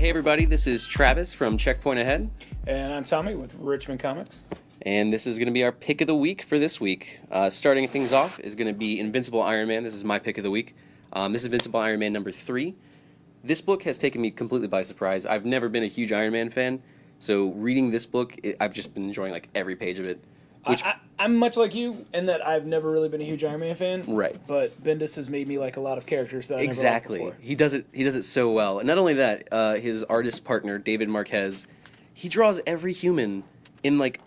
Hey everybody, this is Travis from Checkpoint Ahead. And I'm Tommy with Richmond Comix. And this is going to be our pick of the week for this week. Starting things off is going to be Invincible Iron Man. This is my pick of the week. This is Invincible Iron Man number 3. This book has taken me completely by surprise. I've never been a huge Iron Man fan, so reading this book, I've just been enjoying like every page of it. I'm much like you in that I've never really been a huge Iron Man fan. Right. But Bendis has made me like a lot of characters that I never liked before. He does it so well. And not only that, his artist partner, David Marquez, he draws every human in like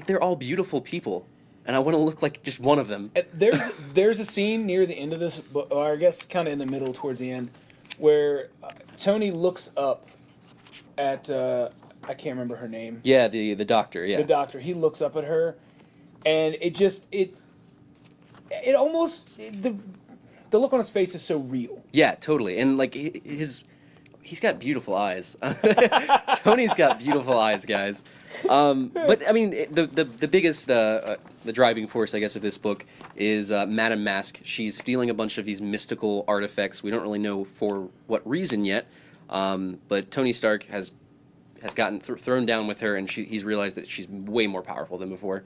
they're all beautiful people. And I want to look like just one of them. There's a scene near the end of this book, or I guess kind of in the middle towards the end, where Tony looks up at, I can't remember her name. Yeah, the doctor, yeah. The doctor. He looks up at her. And the look on his face is so real. Yeah, totally. And like he's got beautiful eyes. Tony's got beautiful eyes, guys. But I mean, the biggest the driving force, I guess, of this book is Madame Masque. She's stealing a bunch of these mystical artifacts. We don't really know for what reason yet. But Tony Stark has gotten thrown down with her, and he's realized that she's way more powerful than before.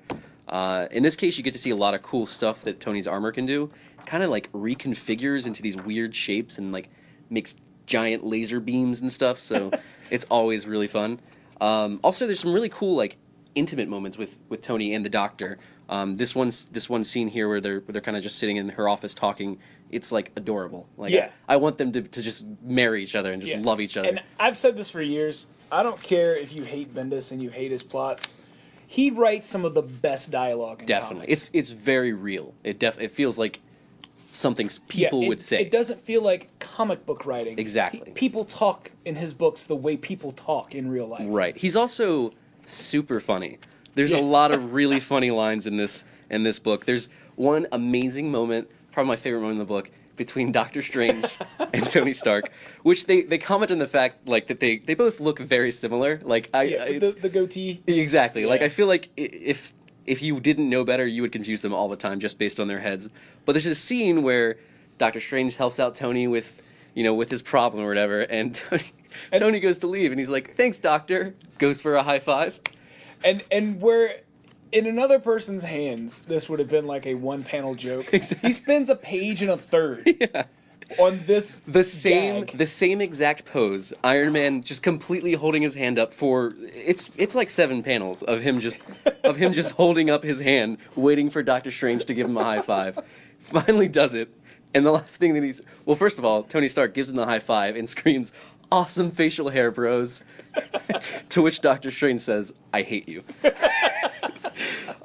In this case, you get to see a lot of cool stuff that Tony's armor can do. Kind of like reconfigures into these weird shapes and like makes giant laser beams and stuff. So it's always really fun. Also, there's some really cool like intimate moments with Tony and the Doctor. This one scene here where they're kind of just sitting in her office talking. It's like adorable. Like yeah. I want them to just marry each other and just love each other. And I've said this for years. I don't care if you hate Bendis and you hate his plots. He writes some of the best dialogue in Definitely. comics. It's very real. It feels like something people would say. It doesn't feel like comic book writing. Exactly. People talk in his books the way people talk in real life. Right. He's also super funny. There's a lot of really funny lines in this book. There's one amazing moment, probably my favorite moment in the book, between Doctor Strange and Tony Stark, which they comment on the fact like that they both look very similar. Like the goatee. Exactly. Yeah. Like I feel like if you didn't know better, you would confuse them all the time just based on their heads. But there's this scene where Doctor Strange helps out Tony with his problem or whatever, and Tony goes to leave, and he's like, "Thanks, Doctor." Goes for a high five. And where in another person's hands, this would have been like a one-panel joke. Exactly. He spends a page and a third on this the same exact pose. Iron Man just completely holding his hand up for it's like 7 panels of him just holding up his hand, waiting for Doctor Strange to give him a high five. Finally does it, and the last thing that first of all, Tony Stark gives him the high five and screams, "Awesome facial hair, bros." To which Doctor Strange says, "I hate you."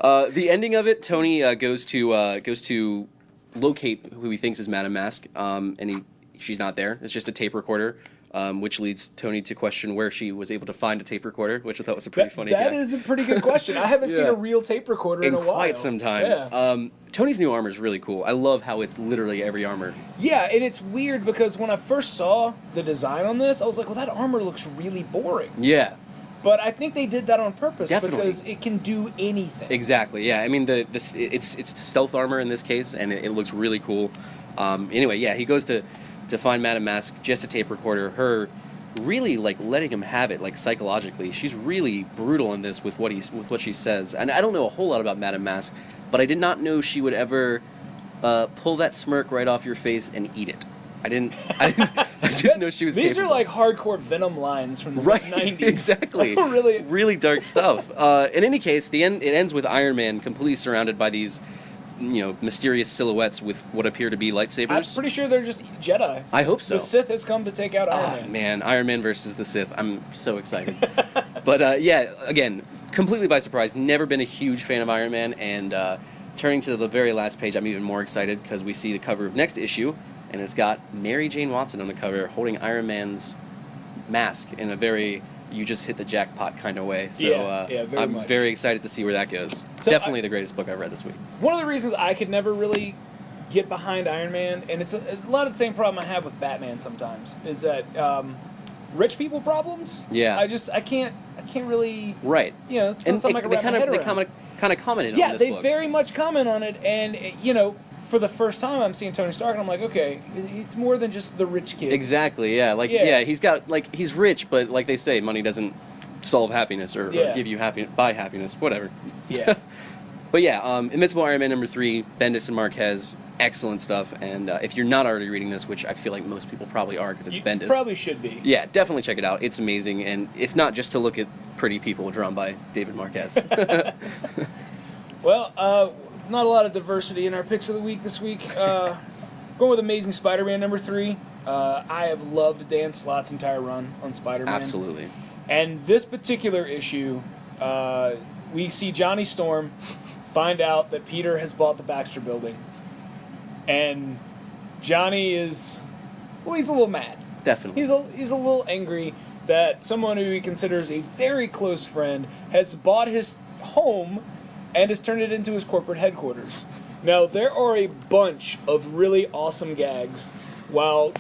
The ending of it, Tony goes to locate who he thinks is Madame Masque, and she's not there. It's just a tape recorder, which leads Tony to question where she was able to find a tape recorder, which I thought was a pretty funny That gag. is a pretty good question. I haven't seen a real tape recorder in a while. Quite some time. Yeah. Tony's new armor is really cool. I love how it's literally every armor. Yeah, and it's weird because when I first saw the design on this, I was like, well, that armor looks really boring. Yeah. But I think they did that on purpose. Definitely. Because it can do anything. Exactly. Yeah. I mean, it's stealth armor in this case, and it looks really cool. Anyway, yeah, he goes to find Madame Masque, just a tape recorder. Her really like letting him have it, like psychologically. She's really brutal in this with what she says. And I don't know a whole lot about Madame Masque, but I did not know she would ever pull that smirk right off your face and eat it. I didn't know she was. These capable. are like hardcore Venom lines from the '90s. Exactly. really dark stuff. In any case, it ends with Iron Man completely surrounded by these, mysterious silhouettes with what appear to be lightsabers. I'm pretty sure they're just Jedi. I hope so. The Sith has come to take out Iron Man. Man, Iron Man versus the Sith. I'm so excited. But yeah, again, completely by surprise. Never been a huge fan of Iron Man, and turning to the very last page, I'm even more excited because we see the cover of next issue. And it's got Mary Jane Watson on the cover holding Iron Man's mask in a very you just hit the jackpot kind of way. So I'm very excited to see where that goes. So Definitely the greatest book I've read this week. One of the reasons I could never really get behind Iron Man, and it's a lot of the same problem I have with Batman sometimes, is that rich people problems. Yeah. I can't really. Right. It's not something I can wrap my head around. They kind of commented on this book. Yeah, they very much comment on it, and for the first time, I'm seeing Tony Stark, and I'm like, okay, it's more than just the rich kid. Exactly, yeah. He's got, he's rich, but like they say, money doesn't solve happiness or give you buy happiness, whatever. Yeah. But yeah, Invincible Iron Man #3, Bendis and Marquez, excellent stuff. And if you're not already reading this, which I feel like most people probably are because it's Bendis. You probably should be. Yeah, definitely check it out. It's amazing, and if not, just to look at pretty people drawn by David Marquez. Well, not a lot of diversity in our picks of the week this week. Going with Amazing Spider-Man #3. I have loved Dan Slott's entire run on Spider-Man. Absolutely. And this particular issue, we see Johnny Storm find out that Peter has bought the Baxter Building. And Johnny is, well, he's a little mad. Definitely. He's a little angry that someone who he considers a very close friend has bought his home and has turned it into his corporate headquarters. Now, there are a bunch of really awesome gags while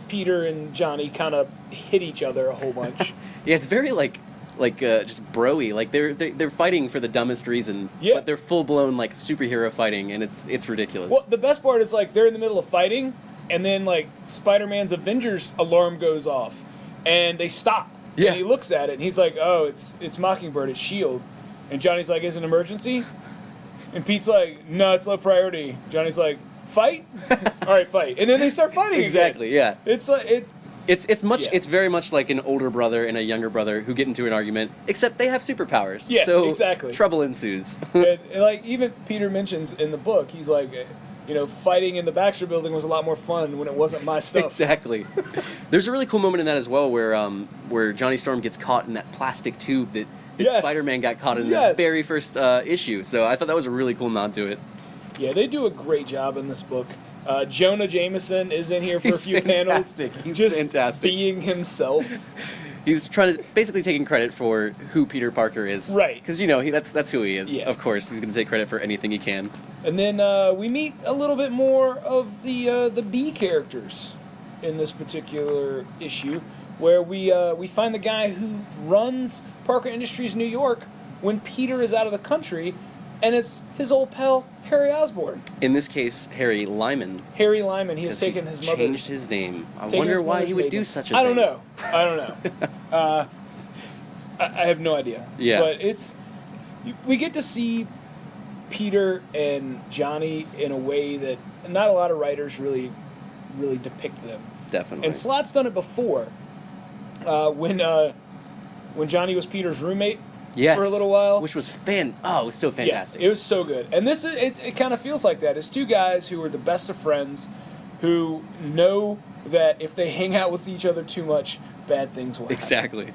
Peter and Johnny kind of hit each other a whole bunch. Yeah, it's very just broy. Like they're fighting for the dumbest reason. Yeah. But they're full blown like superhero fighting, and it's ridiculous. Well, the best part is like they're in the middle of fighting, and then like Spider-Man's Avengers alarm goes off, and they stop. Yeah. And he looks at it, and he's like, "Oh, it's Mockingbird, it's Shield," and Johnny's like, "Is it an emergency?" And Pete's like, "No, it's low priority." Johnny's like, "Fight? All right, fight." And then they start fighting. Exactly. Again. Yeah. It's like It's very much like an older brother and a younger brother who get into an argument, except they have superpowers. Yeah, so exactly. Trouble ensues. and like even Peter mentions in the book, he's like, fighting in the Baxter Building was a lot more fun when it wasn't my stuff. Exactly. There's a really cool moment in that as well, where Johnny Storm gets caught in that plastic tube that Yes. Spider-Man got caught in the very first issue. So I thought that was a really cool nod to it. Yeah, they do a great job in this book. Jonah Jameson is in here for a few fantastic. panels. He's just fantastic. being himself. He's basically taking credit for who Peter Parker is. Right. Because, that's who he is. Yeah. Of course, he's going to take credit for anything he can. And then we meet a little bit more of the B characters in this particular issue, where we find the guy who runs Parker Industries New York when Peter is out of the country, and it's his old pal, Harry Osborn. In this case, Harry Lyman. Harry Lyman. He has taken his mother. Changed his name. I wonder why he would do such a thing. I don't know. I have no idea. Yeah. But we get to see Peter and Johnny in a way that not a lot of writers really depict them. Definitely. And Slott's done it before. When Johnny was Peter's roommate. Yes, for a little while. Which was it was so fantastic. Yeah, it was so good. And this it kind of feels like that. It's two guys who are the best of friends who know that if they hang out with each other too much, bad things will happen. Exactly.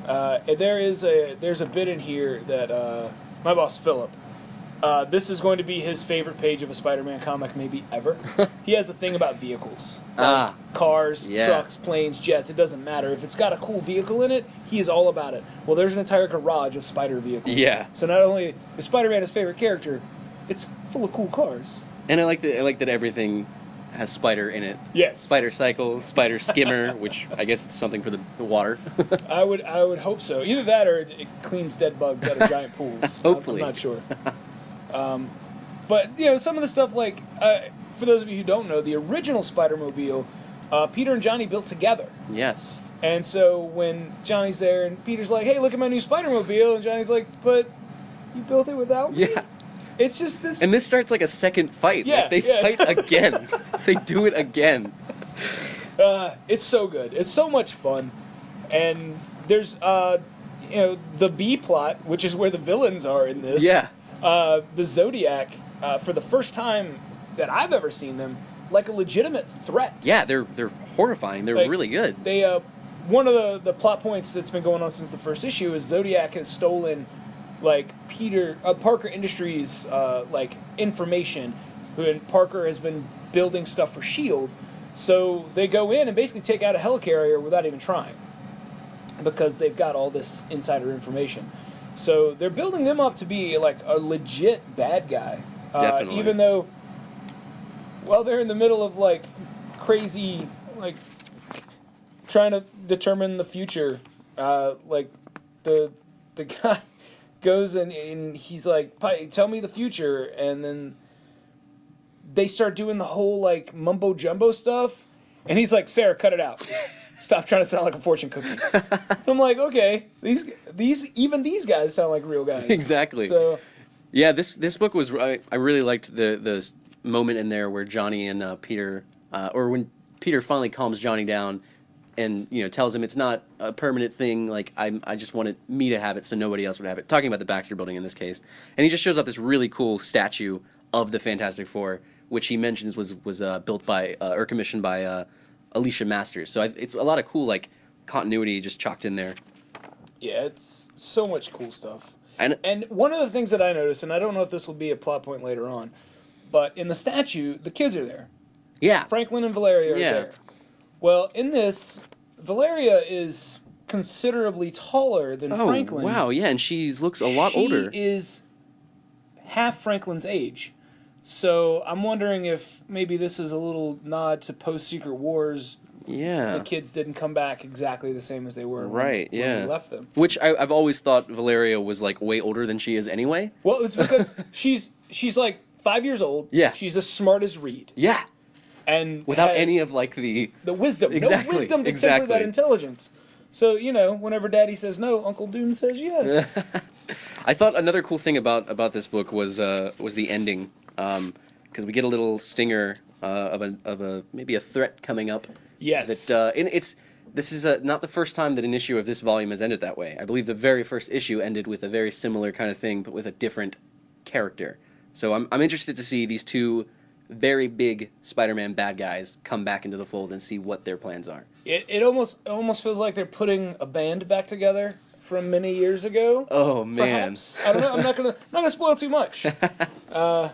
And there's a bit in here that my boss Philip, this is going to be his favorite page of a Spider-Man comic maybe ever. He has a thing about vehicles. Like cars, trucks, planes, jets, it doesn't matter. If it's got a cool vehicle in it, he is all about it. Well, there's an entire garage of spider vehicles. Yeah. So not only is Spider-Man his favorite character, it's full of cool cars. And I like that everything has spider in it. Yes. Spider cycle, spider skimmer, which I guess it's something for the water. I would hope so. Either that or it cleans dead bugs out of giant pools. Hopefully. I'm not sure. But some of the stuff like for those of you who don't know, the original Spider-Mobile, Peter and Johnny built together. Yes. And so when Johnny's there and Peter's like, "Hey, look at my new Spider-Mobile," and Johnny's like, "But you built it without me?" Yeah. It's just this. And this starts like a second fight. Yeah, Like they fight again. They do it again. It's so good. It's so much fun. And there's the B plot, which is where the villains are in this. Yeah. The Zodiac, for the first time that I've ever seen them, like a legitimate threat. Yeah, they're horrifying. They're really good. They one of the plot points that's been going on since the first issue is Zodiac has stolen like Parker Industries information, and Parker has been building stuff for S.H.I.E.L.D. So they go in and basically take out a helicarrier without even trying, because they've got all this insider information. So they're building them up to be like a legit bad guy. Definitely. Even though, they're in the middle of like crazy, like trying to determine the future. Like the guy goes and he's like, "Tell me the future," and then they start doing the whole like mumbo jumbo stuff, and he's like, "Sarah, cut it out. Stop trying to sound like a fortune cookie." I'm like, okay, even these guys sound like real guys. Exactly. So, yeah, this book was I really liked the moment in there where Johnny and Peter, or when Peter finally calms Johnny down, and tells him it's not a permanent thing. Like I just wanted me to have it, so nobody else would have it. Talking about the Baxter Building in this case, and he just shows up this really cool statue of the Fantastic Four, which he mentions was built by or commissioned by Alicia Masters. So it's a lot of cool like continuity just chalked in there. Yeah, it's so much cool stuff. And one of the things that I noticed, and I don't know if this will be a plot point later on, but in the statue, the kids are there. yeah, Franklin and Valeria are Yeah. there. Well, in this, Valeria is considerably taller than Franklin. Wow, yeah, and she looks a lot older. She is half Franklin's age. So I'm wondering if maybe this is a little nod to post-Secret Wars. Yeah. The kids didn't come back exactly the same as they were Right, when yeah. we left them. Which I've always thought Valeria was like way older than she is anyway. Well, it's because she's like 5 years old. Yeah. She's as smart as Reed. Yeah. And Without had any of like the wisdom. Exactly, No wisdom to temper exactly. that intelligence. So, whenever Daddy says no, Uncle Doom says yes. I thought another cool thing about this book was the ending, because we get a little stinger of a maybe a threat coming up. Yes. And this is not the first time that an issue of this volume has ended that way. I believe the very first issue ended with a very similar kind of thing, but with a different character. So I'm interested to see these two very big Spider-Man bad guys come back into the fold and see what their plans are. It almost feels like they're putting a band back together from many years ago. Oh man. Perhaps. I don't know. I'm not gonna spoil too much. So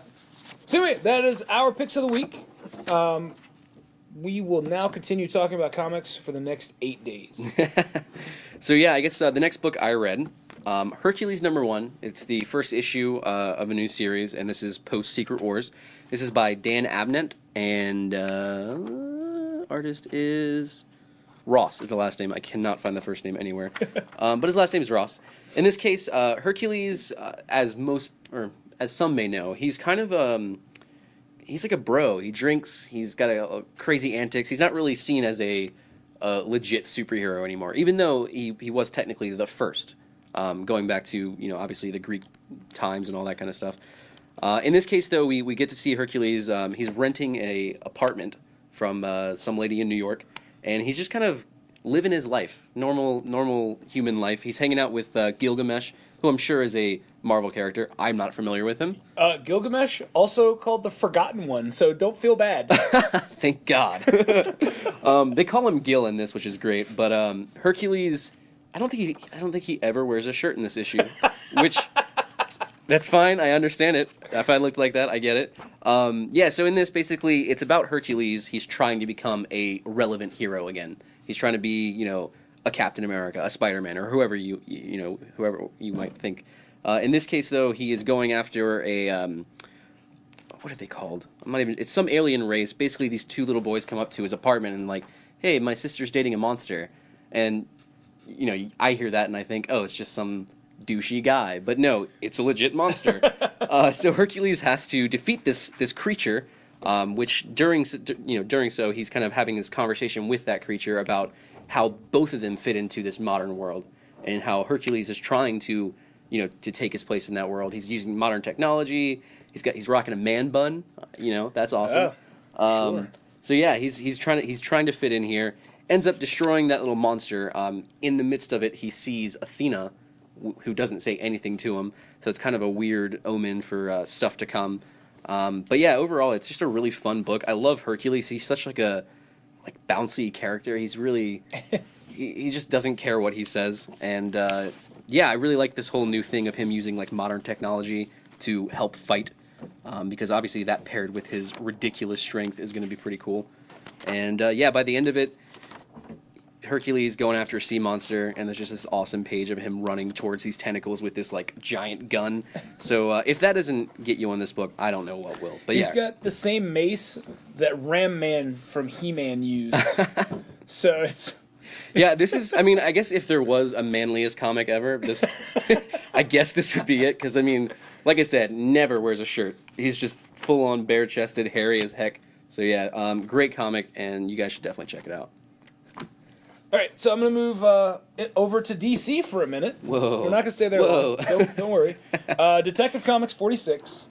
anyway, that is our picks of the week. We will now continue talking about comics for the next 8 days. So yeah, I guess the next book I read, Hercules #1. It's the first issue of a new series, and this is post Secret Wars. This is by Dan Abnett, and artist is Ross is the last name. I cannot find the first name anywhere, but his last name is Ross. In this case, Hercules, as some may know, he's kind of he's like a bro. He drinks. He's got a crazy antics. He's not really seen as a legit superhero anymore, even though he was technically the first, going back to obviously the Greek times and all that kind of stuff. In this case, though, we get to see Hercules. He's renting a apartment from some lady in New York, and he's just kind of living his life, normal human life. He's hanging out with Gilgamesh, who I'm sure is a Marvel character. I'm not familiar with him. Gilgamesh, also called the Forgotten One, so don't feel bad. Thank God. They call him Gil in this, which is great. But Hercules, I don't think he ever wears a shirt in this issue, which that's fine. I understand it. If I looked like that, I get it. Yeah. So in this, basically, it's about Hercules. He's trying to become a relevant hero again. He's trying to be, a Captain America, a Spiderman, or whoever whoever you might think. In this case, though, he is going after a what are they called? It's some alien race. Basically, these two little boys come up to his apartment and like, hey, my sister's dating a monster, and I hear that and I think, oh, it's just some douchey guy, but no, it's a legit monster. So Hercules has to defeat this creature, which during so he's kind of having this conversation with that creature about how both of them fit into this modern world, and how Hercules is trying to to take his place in that world. He's using modern technology. He's rocking a man bun. That's awesome. Sure. So yeah, he's trying to fit in here. Ends up destroying that little monster. In the midst of it, he sees Athena, who doesn't say anything to him. So it's kind of a weird omen for stuff to come. But yeah, overall, it's just a really fun book. I love Hercules. He's such like a bouncy character. He's really he just doesn't care what he says. And yeah, I really like this whole new thing of him using like modern technology to help fight. Because obviously that paired with his ridiculous strength is going to be pretty cool. And yeah, by the end of it, Hercules going after a sea monster, and there's just this awesome page of him running towards these tentacles with this like giant gun. So if that doesn't get you on this book, I don't know what will. But He's got the same mace that Ram Man from He-Man used. So it's... Yeah, this is, I mean, I guess if there was a manliest comic ever, this, I guess this would be it. Because, I mean, like I said, never wears a shirt. He's just full on bare chested, hairy as heck. So yeah, great comic, and you guys should definitely check it out. All right, so I'm going to move it over to DC for a minute. Whoa. We're not going to stay there long. Don't worry. Detective Comics 46.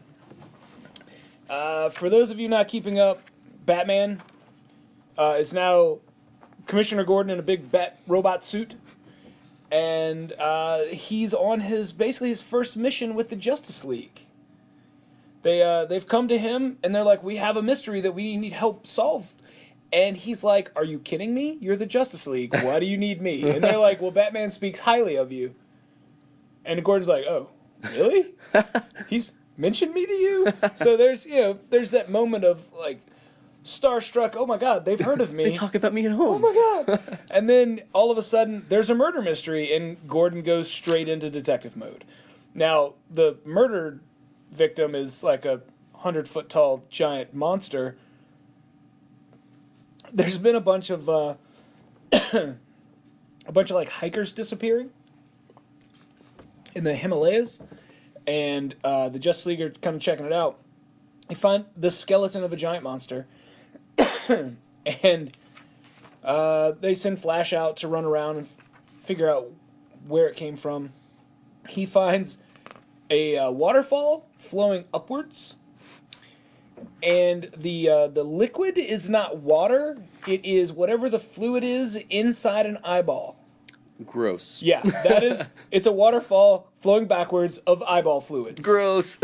For those of you not keeping up, Batman is now Commissioner Gordon in a big bat robot suit. And he's on basically his first mission with the Justice League. They've come to him, and they're like, we have a mystery that we need help solve. And he's like, are you kidding me? You're the Justice League. Why do you need me? And they're like, well, Batman speaks highly of you. And Gordon's like, oh, really? He's mentioned me to you? So there's that moment of, like, starstruck, oh my God, they've heard of me. They talk about me at home. Oh my God. And then all of a sudden, there's a murder mystery, and Gordon goes straight into detective mode. Now, the murdered victim is like a 100-foot tall giant monster. There's been a bunch of like hikers disappearing in the Himalayas, and the Justice League are kind of checking it out. They find the skeleton of a giant monster, and they send Flash out to run around and figure out where it came from. He finds a waterfall flowing upwards. And the liquid is not water. It is whatever the fluid is inside an eyeball. Gross. Yeah, it's a waterfall flowing backwards of eyeball fluids. Gross.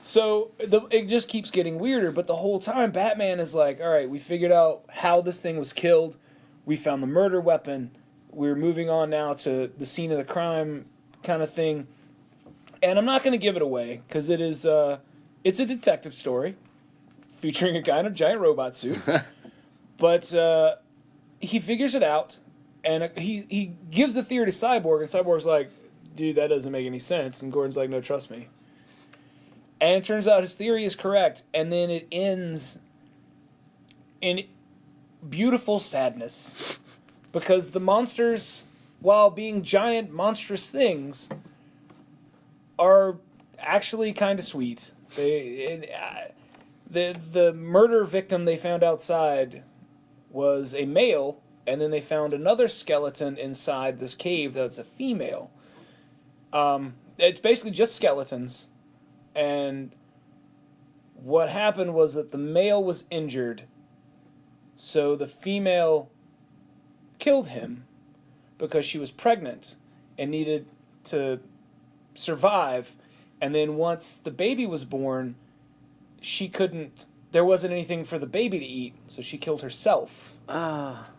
So it just keeps getting weirder, but the whole time Batman is like, all right, we figured out how this thing was killed. We found the murder weapon. We're moving on now to the scene of the crime kind of thing. And I'm not going to give it away, because it's a detective story featuring a guy in a giant robot suit. But he figures it out, and he gives the theory to Cyborg, and Cyborg's like, dude, that doesn't make any sense. And Gordon's like, no, trust me. And it turns out his theory is correct, and then it ends in beautiful sadness. Because the monsters, while being giant, monstrous things, are actually kind of sweet. The murder victim they found outside was a male, and then they found another skeleton inside this cave that's a female. It's basically just skeletons. And what happened was that the male was injured, so the female killed him because she was pregnant and needed to survive. And then once the baby was born, there wasn't anything for the baby to eat, so she killed herself.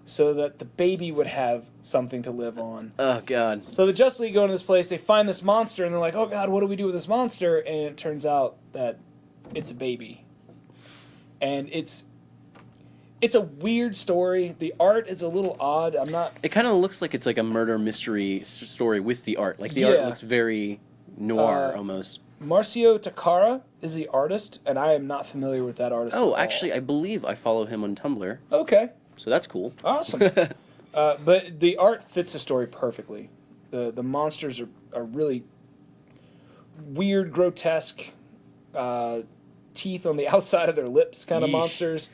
So that the baby would have something to live on. Oh, God. So the Justice League go into this place, they find this monster, and they're like, oh, God, what do we do with this monster? And it turns out that it's a baby. And it's a weird story. The art is a little odd. It kind of looks like it's like a murder mystery story with the art. Like, the art looks very noir, almost. Marcio Takara is the artist, and I am not familiar with that artist at all. Actually, I believe I follow him on Tumblr. Okay. So that's cool. Awesome. But the art fits the story perfectly. The monsters are really weird, grotesque, teeth on the outside of their lips kind of monsters.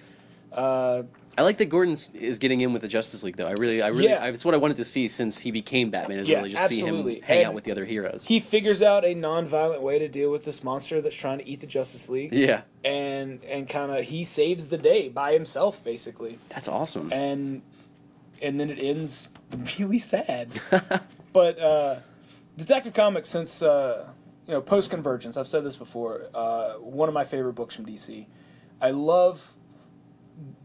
I like that Gordon is getting in with the Justice League, though. It's what I wanted to see since he became Batman, is really just see him hang out with the other heroes. He figures out a non-violent way to deal with this monster that's trying to eat the Justice League. Yeah. And kind of, he saves the day by himself, basically. That's awesome. And then it ends really sad. But Detective Comics, since post-Convergence, I've said this before, one of my favorite books from DC. I love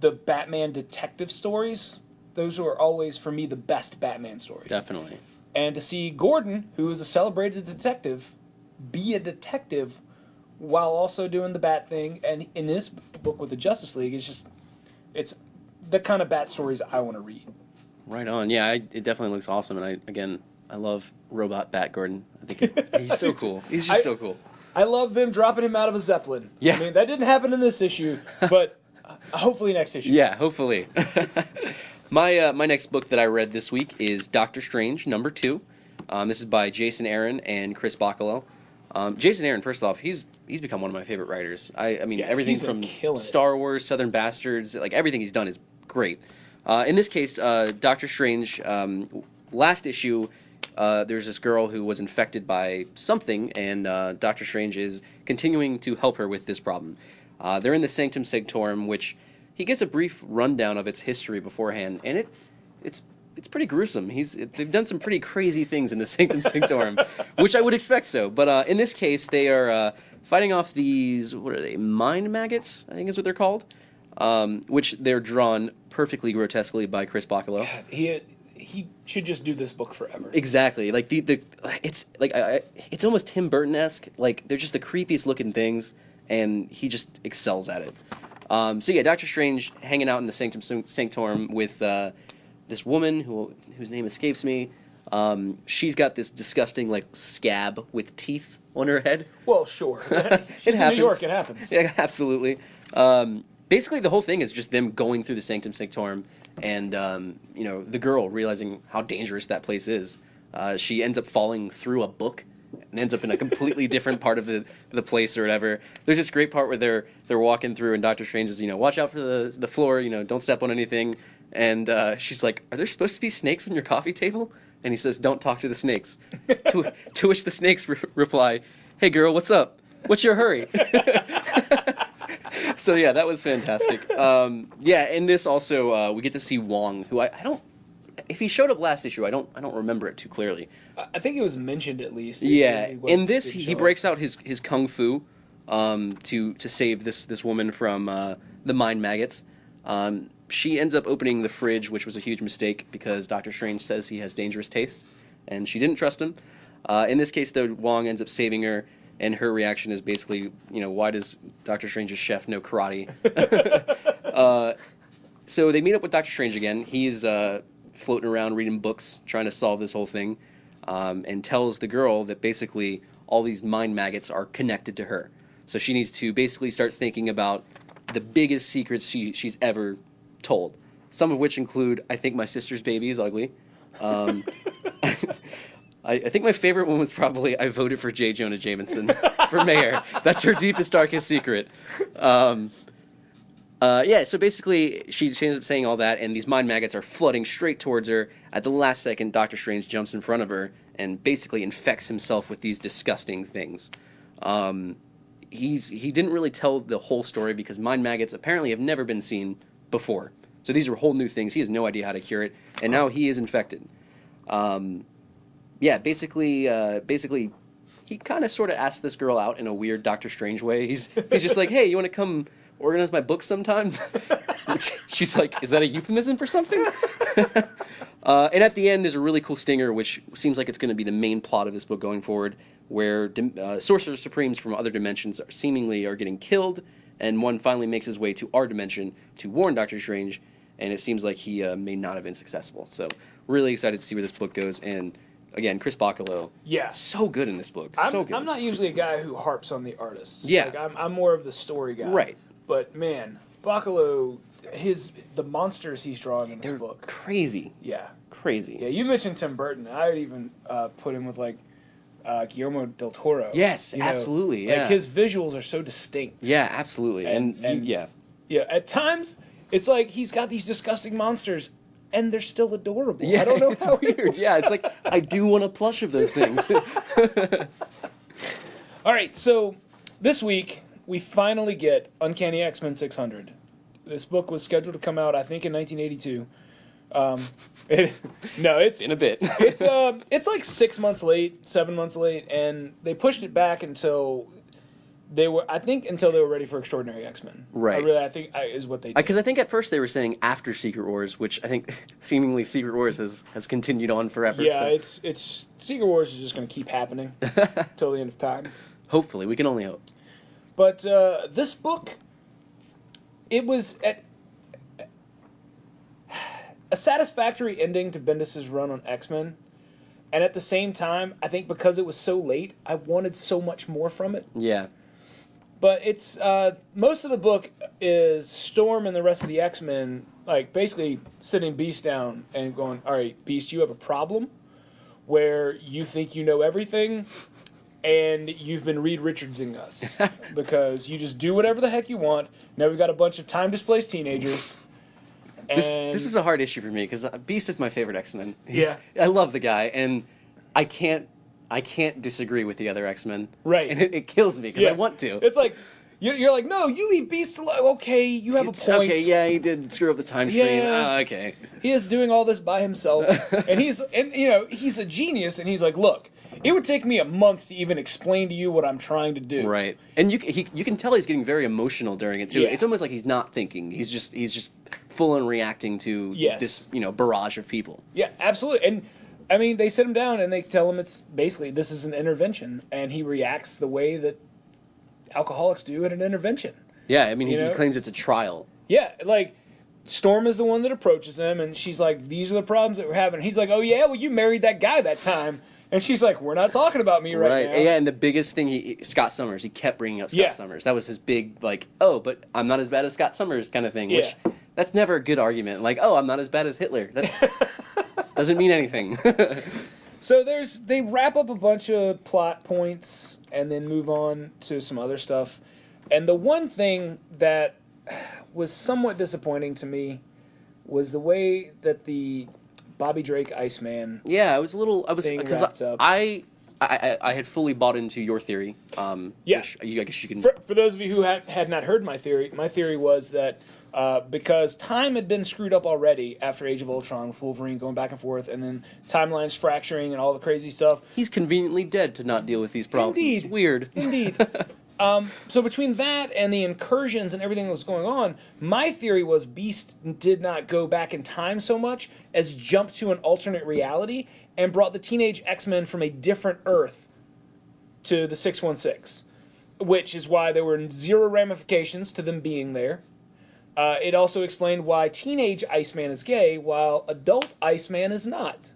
the Batman detective stories. Those are always, for me, the best Batman stories. Definitely. And to see Gordon, who is a celebrated detective, be a detective while also doing the Bat thing, and in this book with the Justice League, it's the kind of Bat stories I want to read. Right on. Yeah, it definitely looks awesome, and I love Robot Bat Gordon. I think he's so cool. He's just so cool. I love them dropping him out of a Zeppelin. Yeah. I mean, that didn't happen in this issue, but hopefully next issue. Yeah, hopefully. My next book that I read this week is Doctor Strange #2. This is by Jason Aaron and Chris Bacalo. Jason Aaron, first off, he's become one of my favorite writers. I mean, Yeah, everything he's been from killing it. Star Wars, Southern Bastards, like everything he's done is great. In this case, Doctor Strange, last issue, there's this girl who was infected by something, and Doctor Strange is continuing to help her with this problem. They're in the Sanctum Sanctorum, which he gives a brief rundown of its history beforehand, and it's pretty gruesome. They've done some pretty crazy things in the Sanctum Sanctorum, which I would expect so. But in this case, they are fighting off these, what are they, mind maggots, I think is what they're called, which they're drawn perfectly grotesquely by Chris Bachalo. He should just do this book forever. Exactly. Like it's like it's almost Tim Burton-esque. Like they're just the creepiest looking things, and he just excels at it. So yeah, Doctor Strange hanging out in the Sanctum Sanctorum with this woman whose name escapes me. She's got this disgusting like scab with teeth on her head. Well, sure. She's in New York. It happens. Yeah, absolutely. Basically, the whole thing is just them going through the Sanctum Sanctorum, and the girl realizing how dangerous that place is. She ends up falling through a book and ends up in a completely different part of the place or whatever. There's this great part where they're walking through, and Doctor Strange is watch out for the floor, don't step on anything. And she's like, "Are there supposed to be snakes on your coffee table?" And he says, "Don't talk to the snakes." to which the snakes reply, "Hey girl, what's up? What's your hurry?" So yeah, that was fantastic. In this also we get to see Wong, who I don't. If he showed up last issue, I don't remember it too clearly. I think it was mentioned at least. Yeah, in this he breaks out his kung fu to save this woman from the mind maggots. She ends up opening the fridge, which was a huge mistake because Doctor Strange says he has dangerous tastes, and she didn't trust him. In this case, though, Wong ends up saving her. And her reaction is basically, why does Doctor Strange's chef know karate? So they meet up with Doctor Strange again. He's floating around reading books, trying to solve this whole thing, and tells the girl that basically all these mind maggots are connected to her. So she needs to basically start thinking about the biggest secrets she's ever told. Some of which include, I think my sister's baby is ugly. I think my favorite one was probably I voted for J. Jonah Jameson for mayor. That's her deepest, darkest secret. So basically she ends up saying all that, and these mind maggots are flooding straight towards her. At the last second, Doctor Strange jumps in front of her and basically infects himself with these disgusting things. He didn't really tell the whole story because mind maggots apparently have never been seen before. So these are whole new things. He has no idea how to cure it, and now he is infected. Basically, he kind of sort of asked this girl out in a weird Doctor Strange way. He's just like, "Hey, you want to come organize my book sometime?" She's like, "Is that a euphemism for something?" And at the end, there's a really cool stinger, which seems like it's going to be the main plot of this book going forward, where Sorcerer Supremes from other dimensions are getting killed, and one finally makes his way to our dimension to warn Doctor Strange, and it seems like he may not have been successful. So really excited to see where this book goes, and again, Chris Bachalo, so good in this book. So good. I'm not usually a guy who harps on the artists. Yeah. Like, I'm more of the story guy. Right. But man, Bachalo, the monsters he's drawing in this book. Crazy. Yeah. Crazy. Yeah, you mentioned Tim Burton. I would even put him with like Guillermo del Toro. Yes, absolutely. Yeah. Like his visuals are so distinct. Yeah, absolutely. And yeah, at times it's like he's got these disgusting monsters, and they're still adorable. Yeah, I don't know. It's weird. Yeah, it's like I do want a plush of those things. All right, so this week we finally get Uncanny XMen 600. This book was scheduled to come out, I think, in 1982. It's in a bit. It's like 6 months late, 7 months late, and they pushed it back until they were ready for Extraordinary X-Men. Right. I think is what they did. Because I think at first they were saying after Secret Wars, which I think seemingly Secret Wars has continued on forever. Yeah, so. it's Secret Wars is just going to keep happening till the end of time. Hopefully, we can only hope. But this book, it was a satisfactory ending to Bendis' run on X-Men. And at the same time, I think because it was so late, I wanted so much more from it. Yeah. But it's most of the book is Storm and the rest of the X-Men like basically sitting Beast down and going, "All right, Beast, you have a problem where you think you know everything. and you've been Reed Richardsing us because you just do whatever the heck you want. Now we've got a bunch of time-displaced teenagers. This is a hard issue for me because Beast is my favorite X-Men. Yeah. I love the guy, and I can't disagree with the other X-Men. Right. And it kills me because I want to. It's like, you're like, no, you leave Beast alone. Okay, you have a point. Okay, yeah, he did screw up the time stream. Yeah. Oh, okay. He is doing all this by himself, and he's a genius, and he's like, look, it would take me a month to even explain to you what I'm trying to do. Right. And you can tell he's getting very emotional during it too. Yeah. It's almost like he's not thinking. He's just full on reacting to this, barrage of people. Yeah, absolutely. And I mean, they sit him down and they tell him it's basically this is an intervention, and he reacts the way that alcoholics do at an intervention. Yeah, I mean, he claims it's a trial. Yeah, like Storm is the one that approaches him, and she's like, "These are the problems that we're having." He's like, "Oh yeah, well you married that guy that time," and she's like, "We're not talking about me right now." Yeah, and the biggest thing, Scott Summers, he kept bringing up Scott Summers. That was his big like, "Oh, but I'm not as bad as Scott Summers" kind of thing. Yeah. Which that's never a good argument. Like, "Oh, I'm not as bad as Hitler." That's doesn't mean anything. So they wrap up a bunch of plot points and then move on to some other stuff. And the one thing that was somewhat disappointing to me was the way that the Bobby Drake Iceman. Yeah, I was because I had fully bought into your theory. Which I guess you can. For those of you who had not heard my theory was that because time had been screwed up already after Age of Ultron with Wolverine going back and forth, and then timelines fracturing and all the crazy stuff. He's conveniently dead to not deal with these problems. Indeed. It's weird. Indeed. So between that and the incursions and everything that was going on, my theory was Beast did not go back in time so much as jumped to an alternate reality and brought the teenage X-Men from a different Earth to the 616, which is why there were zero ramifications to them being there. It also explained why teenage Iceman is gay while adult Iceman is not.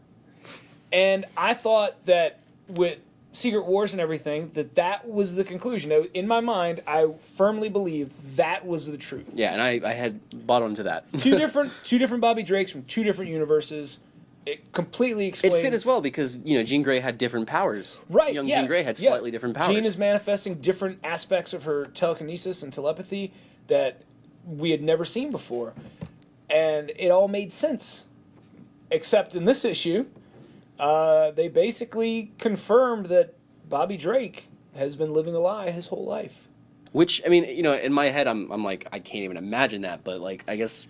And I thought that with Secret Wars and everything, that was the conclusion. In my mind, I firmly believed that was the truth. Yeah, and I had bought onto that. two different Bobby Drakes from two different universes. It completely explains. It fit as well because Jean Grey had different powers. Right. Young Jean Grey had slightly different powers. Jean is manifesting different aspects of her telekinesis and telepathy that we had never seen before, and it all made sense. Except in this issue. They basically confirmed that Bobby Drake has been living a lie his whole life. Which, I mean, in my head, I'm like, I can't even imagine that. But like, I guess,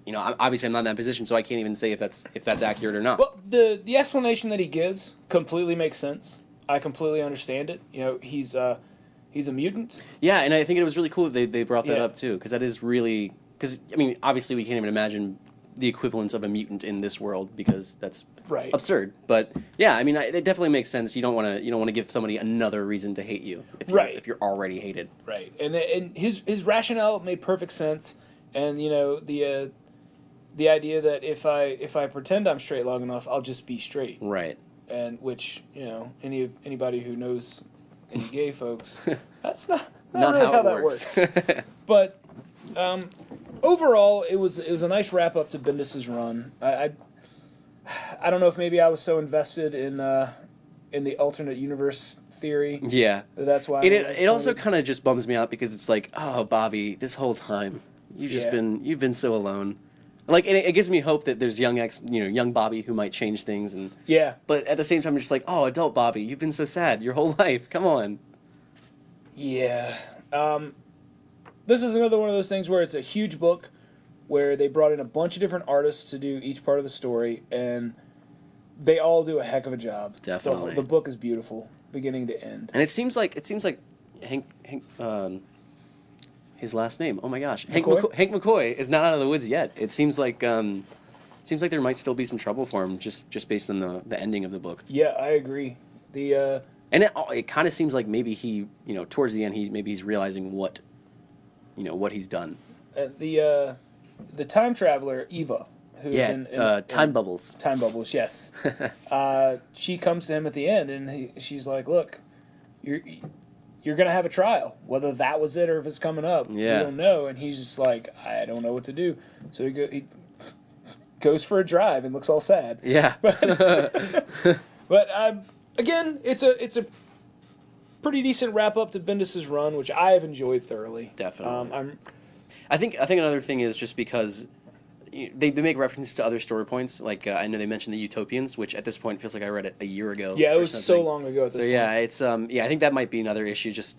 obviously I'm not in that position, so I can't even say if that's accurate or not. Well, the explanation that he gives completely makes sense. I completely understand it. He's a mutant. Yeah, and I think it was really cool that they brought that up too, because that is really obviously we can't even imagine the equivalence of a mutant in this world because that's absurd. But yeah, it definitely makes sense. You don't want to give somebody another reason to hate you if you're already hated. Right, and his rationale made perfect sense, and the idea that if I pretend I'm straight long enough, I'll just be straight. Right. And which anybody who knows any gay folks, that's not really how that works. But. Overall, it was a nice wrap up to Bendis's run. I don't know if maybe I was so invested in the alternate universe theory. Yeah, that's why. It also kind of just bums me out because it's like, oh, Bobby, this whole time you've been so alone. Like, it gives me hope that there's young Bobby who might change things and But at the same time, I'm just like, oh, adult Bobby, you've been so sad your whole life. Come on. Yeah. This is another one of those things where it's a huge book where they brought in a bunch of different artists to do each part of the story, and they all do a heck of a job. Definitely. The book is beautiful, beginning to end. And it seems like Hank his last name. Oh my gosh. McCoy? Hank McCoy is not out of the woods yet. It seems like there might still be some trouble for him just based on the ending of the book. Yeah, I agree. And it kind of seems like maybe he, towards the end he's realizing what he's done. The time traveler Eva, Time Bubbles. Time Bubbles, yes. She comes to him at the end, and she's like, "Look, you're gonna have a trial. Whether that was it or if it's coming up, we don't know." And he's just like, "I don't know what to do." So he goes for a drive and looks all sad. Yeah. But again, it's a pretty decent wrap up to Bendis' run, which I have enjoyed thoroughly. Definitely. I think another thing is just because they make references to other story points. Like I know they mentioned the Utopians, which at this point feels like I read it a year ago. Yeah, it was so long ago. At this point. Yeah, it's I think that might be another issue. Just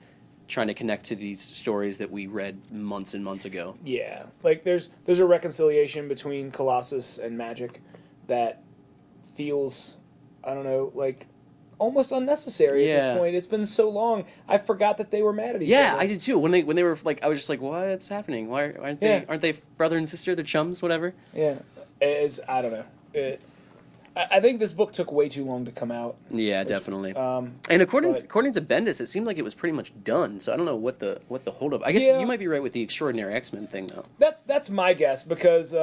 trying to connect to these stories that we read months and months ago. Yeah, like there's a reconciliation between Colossus and Magic that feels, I don't know, like almost unnecessary at this point. It's been so long. I forgot that they were mad at each other. Yeah, I did too. When they were like, I was just like, what's happening? Why aren't they brother and sister? They're chums, whatever. Yeah, I don't know. I think this book took way too long to come out. Yeah, definitely. And according to Bendis, it seemed like it was pretty much done. So I don't know what the holdup. I guess you might be right with the Extraordinary X-Men thing, though. That's my guess because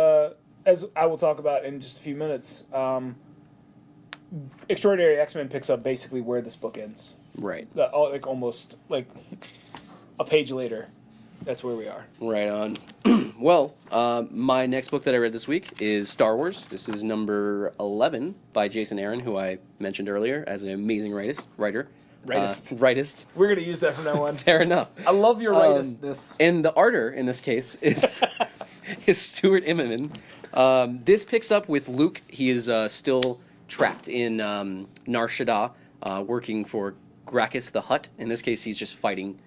as I will talk about in just a few minutes, Extraordinary X-Men picks up basically where this book ends. Right. Like almost like a page later. That's where we are. Right on. Well, my next book that I read this week is Star Wars. This is number 11 by Jason Aaron, who I mentioned earlier as an amazing writer. Rightist. We're going to use that from now on. Fair enough. I love your rightistness. And the arter in this case is Stuart Immonen. This picks up with Luke. He is still trapped in Nar Shaddaa, working for Gracchus the Hutt. In this case, he's just fighting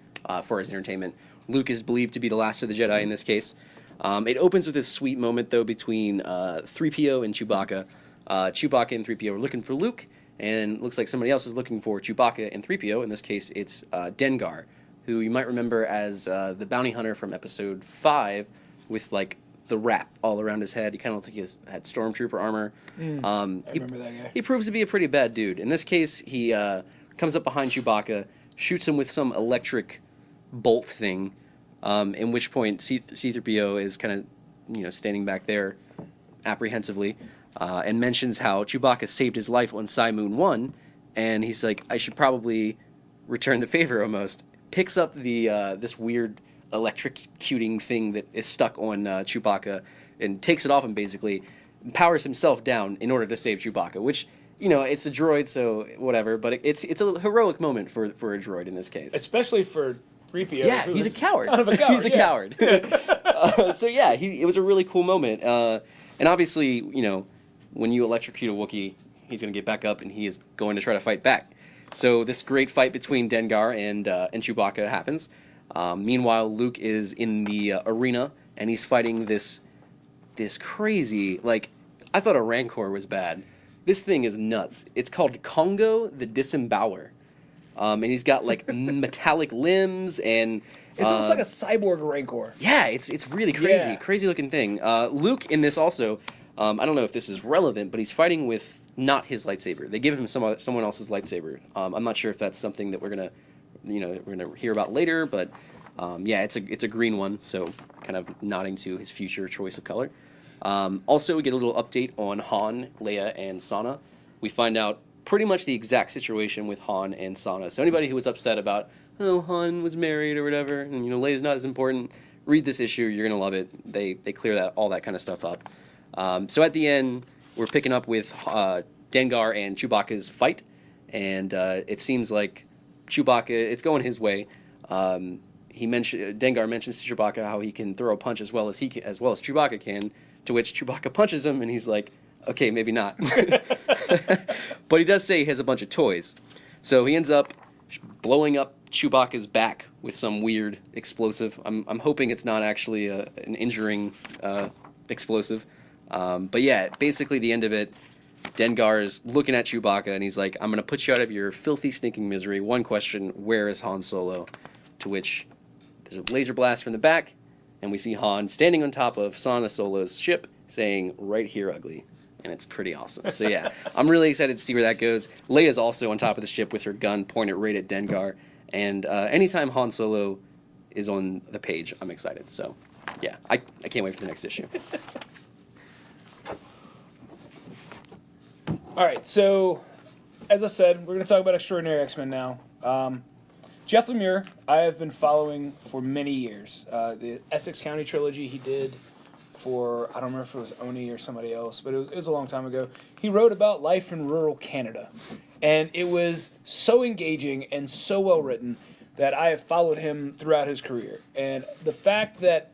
for his entertainment. Luke is believed to be the last of the Jedi in this case. It opens with this sweet moment, though, between 3PO and Chewbacca. Chewbacca and 3PO are looking for Luke, and looks like somebody else is looking for Chewbacca and 3PO. In this case, it's Dengar, who you might remember as the bounty hunter from Episode 5 with, like, the wrap all around his head. He kind of looks like he had stormtrooper armor. I remember that guy. He proves to be a pretty bad dude. In this case, he comes up behind Chewbacca, shoots him with some electric bolt thing, in which point C-3PO is kind of, standing back there apprehensively, and mentions how Chewbacca saved his life on Moon 1, and he's like, I should probably return the favor almost. Picks up the this weird electrocuting thing that is stuck on Chewbacca and takes it off him, basically powers himself down in order to save Chewbacca, which, it's a droid, so whatever, but it's a heroic moment for a droid in this case. Especially for 3PO. Yeah, he's a coward. Kind of a coward. He's a coward. So yeah, it was a really cool moment. And obviously, when you electrocute a Wookiee, he's going to get back up and he is going to try to fight back. So this great fight between Dengar and Chewbacca happens. Meanwhile, Luke is in the arena and he's fighting this crazy, like, I thought a Rancor was bad. This thing is nuts. It's called Congo the Disembower. And he's got, like, metallic limbs, and it's almost like a cyborg Rancor. Yeah, it's really crazy, crazy looking thing. Luke in this also, I don't know if this is relevant, but he's fighting with not his lightsaber. They give him someone else's lightsaber. I'm not sure if that's something that we're gonna hear about later, but it's a green one, so kind of nodding to his future choice of color. Also, we get a little update on Han, Leia, and Sana. We find out pretty much the exact situation with Han and Sana. So anybody who was upset about, Han was married or whatever, and Leia's not as important, read this issue. You're gonna love it. They clear all that kind of stuff up. So at the end, we're picking up with Dengar and Chewbacca's fight, and it seems like Chewbacca, it's going his way. Dengar mentions to Chewbacca how he can throw a punch as well as Chewbacca can. To which Chewbacca punches him, and he's like, okay, maybe not. But he does say he has a bunch of toys. So he ends up blowing up Chewbacca's back with some weird explosive. I'm hoping it's not actually an injuring explosive. But yeah, basically the end of it, Dengar is looking at Chewbacca, and he's like, I'm going to put you out of your filthy, stinking misery. One question, where is Han Solo? To which there's a laser blast from the back, and we see Han standing on top of Sana Solo's ship saying, right here, ugly. And it's pretty awesome. So yeah, I'm really excited to see where that goes. Leia's also on top of the ship with her gun pointed right at Dengar. And anytime Han Solo is on the page, I'm excited. So yeah, I can't wait for the next issue. All right, so as I said, we're going to talk about Extraordinary X-Men now. Jeff Lemire, I have been following for many years. The Essex County trilogy he did for, I don't remember if it was Oni or somebody else, but it was a long time ago. He wrote about life in rural Canada. And it was so engaging and so well written that I have followed him throughout his career. And the fact that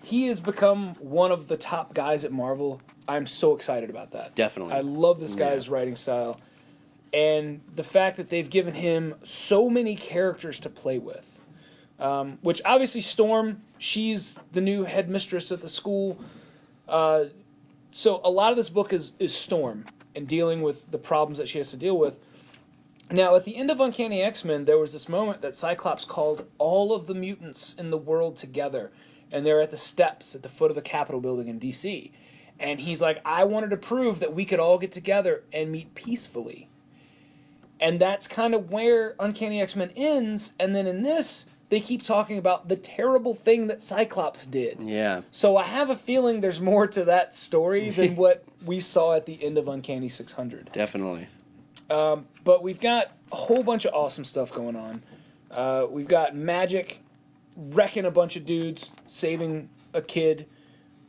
he has become one of the top guys at Marvel, I'm so excited about that. Definitely. I love this guy's writing style. And the fact that they've given him so many characters to play with. Which obviously Storm, she's the new headmistress at the school. So a lot of this book is Storm and dealing with the problems that she has to deal with. Now, at the end of Uncanny X-Men, there was this moment that Cyclops called all of the mutants in the world together. And they're at the steps at the foot of the Capitol building in D.C. And he's like, I wanted to prove that we could all get together and meet peacefully. And that's kind of where Uncanny X-Men ends. And then in this, they keep talking about the terrible thing that Cyclops did. Yeah. So I have a feeling there's more to that story than what we saw at the end of Uncanny 600. Definitely. But we've got a whole bunch of awesome stuff going on. We've got Magic wrecking a bunch of dudes, saving a kid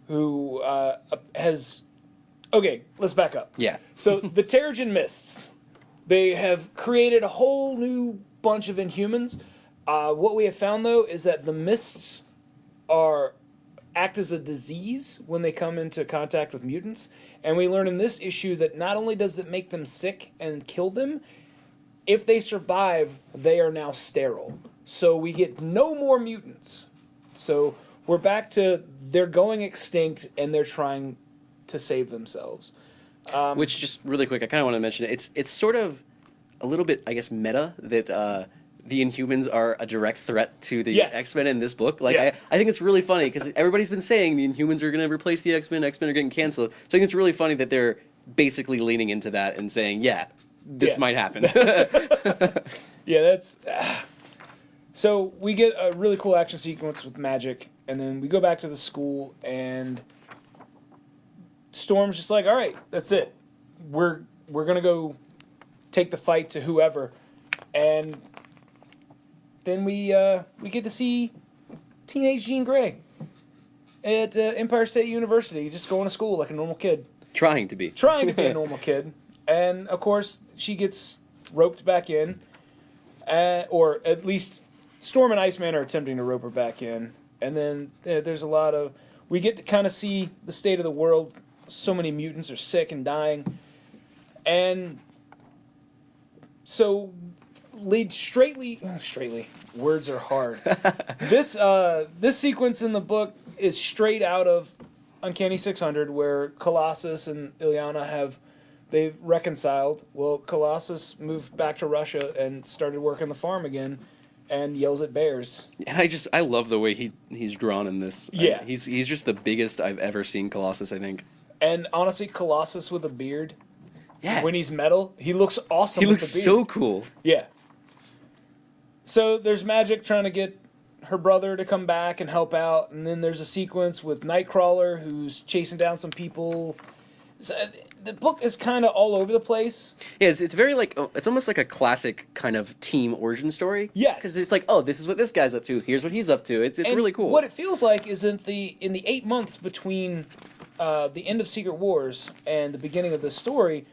who has... Okay, let's back up. Yeah. So the Terrigen Mists, they have created a whole new bunch of Inhumans. What we have found, though, is that the mists act as a disease when they come into contact with mutants. And we learn in this issue that not only does it make them sick and kill them, if they survive, they are now sterile. So we get no more mutants. So we're back to they're going extinct and they're trying to save themselves. Which, just really quick, I kind of want to mention it. It's sort of a little bit, I guess, meta that... the Inhumans are a direct threat to the X-Men in this book. Like, Yeah. I think it's really funny because everybody's been saying the Inhumans are going to replace the X-Men. X-Men are getting canceled. So I think it's really funny that they're basically leaning into that and saying, yeah, this might happen. Yeah, that's... So we get a really cool action sequence with Magic, and then we go back to the school, and Storm's just like, all right, that's it. We're going to go take the fight to whoever. And... then we get to see teenage Jean Grey at Empire State University, just going to school like a normal kid. Trying to be. Trying to be a normal kid. And, of course, she gets roped back in. Or at least Storm and Iceman are attempting to rope her back in. And then there's a lot of... We get to kind of see the state of the world. So many mutants are sick and dying. And so... lead straightly. Words are hard. This sequence in the book is straight out of Uncanny 600, where Colossus and Illyana they've reconciled. Well, Colossus moved back to Russia and started working the farm again, and yells at bears. And I love the way he's drawn in this. Yeah, he's just the biggest I've ever seen Colossus, I think. And honestly, Colossus with a beard. Yeah. When he's metal, he looks awesome. He with looks the beard. so cool. Yeah. So there's Magic trying to get her brother to come back and help out, and then there's a sequence with Nightcrawler who's chasing down some people. So the book is kind of all over the place. Yeah, it's very like it's almost like a classic kind of team origin story. Yes, because it's like, oh, this is what this guy's up to. Here's what he's up to. It's really cool. What it feels like is in the 8 months between the end of Secret Wars and the beginning of this story,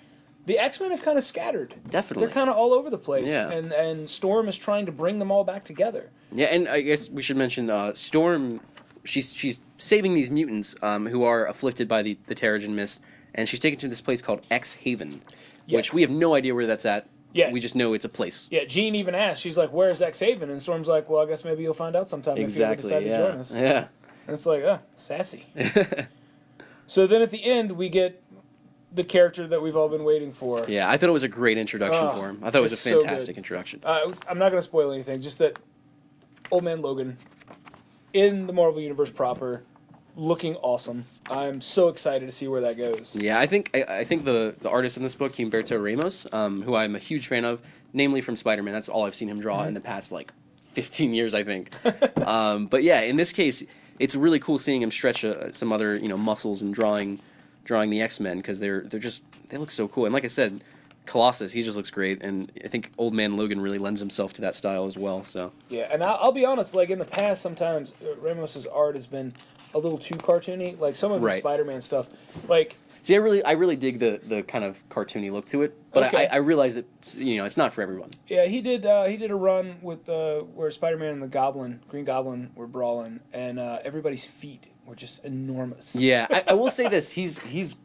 the X-Men have kind of scattered. Definitely. They're kind of all over the place. Yeah. And Storm is trying to bring them all back together. Yeah, and I guess we should mention Storm. She's saving these mutants who are afflicted by the Terrigen Mist, and she's taken to this place called X-Haven, which we have no idea where that's at. Yeah. We just know it's a place. Yeah, Jean even asked, she's like, where's X-Haven? And Storm's like, well, I guess maybe you'll find out sometime if you ever decide to join us. Yeah. And it's like, sassy. So then at the end, we get the character that we've all been waiting for. Yeah, I thought it was a great introduction for him. I thought it was a fantastic introduction. I'm not going to spoil anything, just that Old Man Logan, in the Marvel Universe proper, looking awesome. I'm so excited to see where that goes. Yeah, I think the artist in this book, Humberto Ramos, who I'm a huge fan of, namely from Spiderman. That's all I've seen him draw in the past, 15 years, I think. But yeah, in this case, it's really cool seeing him stretch some other muscles and drawing the X-Men, because they look so cool. And like I said, Colossus, he just looks great, and I think Old Man Logan really lends himself to that style as well. So Yeah, and I'll be honest, like in the past, sometimes Ramos's art has been a little too cartoony. Like some of his Right. Spider-Man stuff, like see, I really dig the kind of cartoony look to it, but Okay. I realize that it's not for everyone. yeah, he did a run with where Spider-Man and the Goblin, Green Goblin, were brawling, and everybody's feet were just enormous. Yeah, I will say this: he's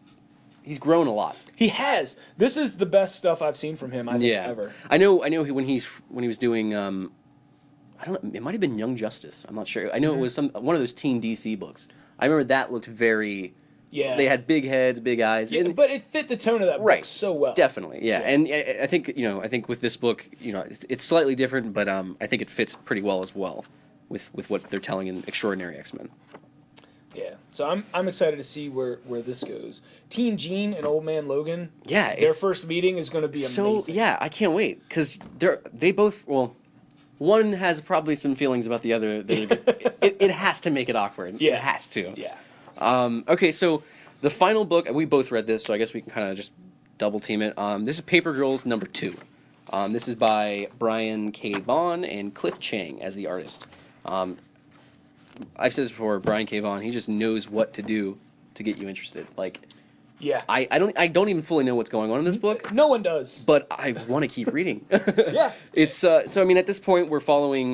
grown a lot. He has. This is the best stuff I've seen from him. I think Yeah, ever. I know. When he was doing I don't know. It might have been Young Justice. I'm not sure. I know it was one of those teen DC books. I remember that looked very. Yeah. They had big heads, big eyes. Yeah, and, but it fit the tone of that right, book so well. Definitely, yeah. And I think I think with this book, it's slightly different, but I think it fits pretty well as well with what they're telling in Extraordinary X-Men. Yeah. So I'm excited to see where this goes. Teen Jean and Old Man Logan. Yeah, Their first meeting is going to be amazing. So yeah, I can't wait because they both one has probably some feelings about the other. It has to make it awkward. Yeah. It has to. Yeah. Okay, so the final book, we both read this, so I guess we can kind of just double team it. This is Paper Girls #2. This is by Brian K. Vaughan and Cliff Chang as the artist. I've said this before, Brian K. Vaughan, he just knows what to do to get you interested. Like, Yeah. I don't even fully know what's going on in this book, No one does. but I want to keep reading. Yeah. It's so I mean at this point we're following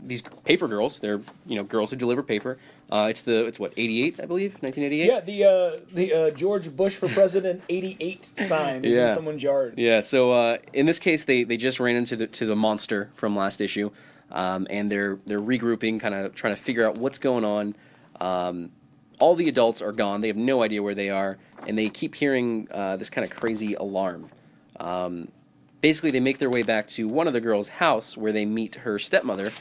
these paper girls. They're girls who deliver paper. It's what 88 I believe 1988. Yeah, the George Bush for President 88 sign is in someone's yard. Yeah. So in this case they just ran into the monster from last issue, and they're regrouping, kind of trying to figure out what's going on. All the adults are gone. They have no idea where they are, and they keep hearing this kind of crazy alarm. Basically, they make their way back to one of the girls' house where they meet her stepmother.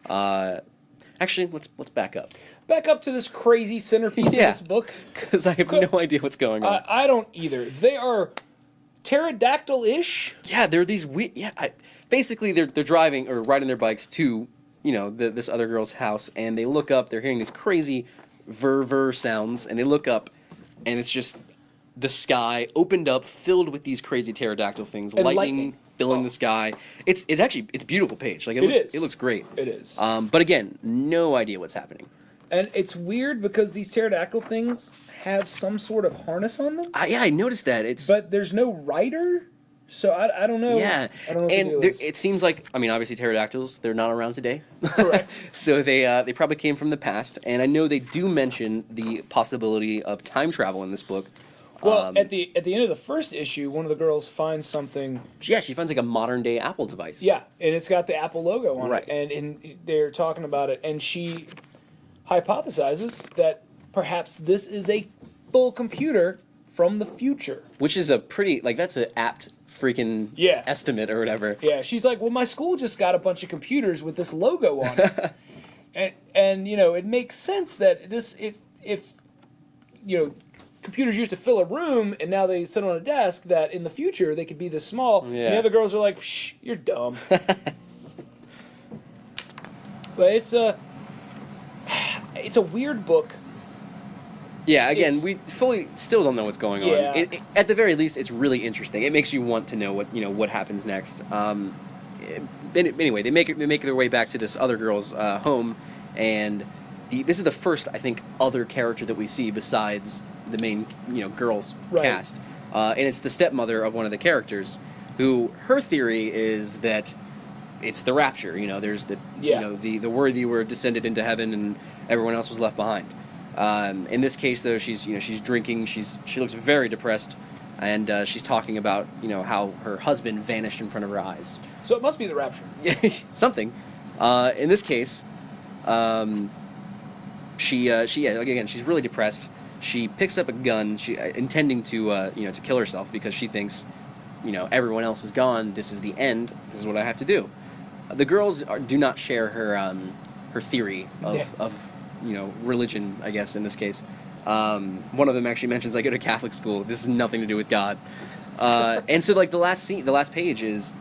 Actually, let's back up. Back up to this crazy centerpiece of this book. Because I have no idea what's going on. I don't either. They are pterodactyl-ish. Yeah, they're these weird. Yeah, basically they're driving or riding their bikes to this other girl's house, and they look up. They're hearing these crazy ver sounds, and they look up, and it's just the sky opened up, filled with these crazy pterodactyl things, And lightning filling the sky. It's actually a beautiful page. Like it looks great. It is. But again, no idea what's happening. And it's weird because these pterodactyl things have some sort of harness on them. I noticed that. But there's no rider, so I don't know. Yeah, I don't know and it seems like, I mean, obviously pterodactyls, they're not around today. Correct. So they probably came from the past, and I know they do mention the possibility of time travel in this book. Well, at the end of the first issue, one of the girls finds something. Yeah, she finds like a modern day Apple device. Yeah, and it's got the Apple logo on Right. it, and they're talking about it, and she hypothesizes that perhaps this is a full computer from the future. Which is a pretty, that's an apt freaking estimate or whatever. Yeah, she's like, well, my school just got a bunch of computers with this logo on it. and it makes sense that this, if computers used to fill a room and now they sit on a desk, that in the future they could be this small. Yeah. And the other girls are like, shh, you're dumb. But it's a weird book. Yeah, again, we fully still don't know what's going on. Yeah. At the very least, it's really interesting. It makes you want to know what happens next. Anyway, they make their way back to this other girl's home, and this is the first, I think, other character that we see besides the main girls cast, and it's the stepmother of one of the characters, who her theory is that it's the rapture. There's the worthy were descended into heaven, and everyone else was left behind. In this case, though, she's drinking. She looks very depressed, and she's talking about how her husband vanished in front of her eyes. So it must be the rapture. Something. In this case, again, she's really depressed. She picks up a gun, intending to kill herself because she thinks, everyone else is gone. This is the end. This is what I have to do. The girls do not share her theory of religion, I guess, in this case. One of them actually mentions, I go to Catholic school. This has nothing to do with God. And so, the last page is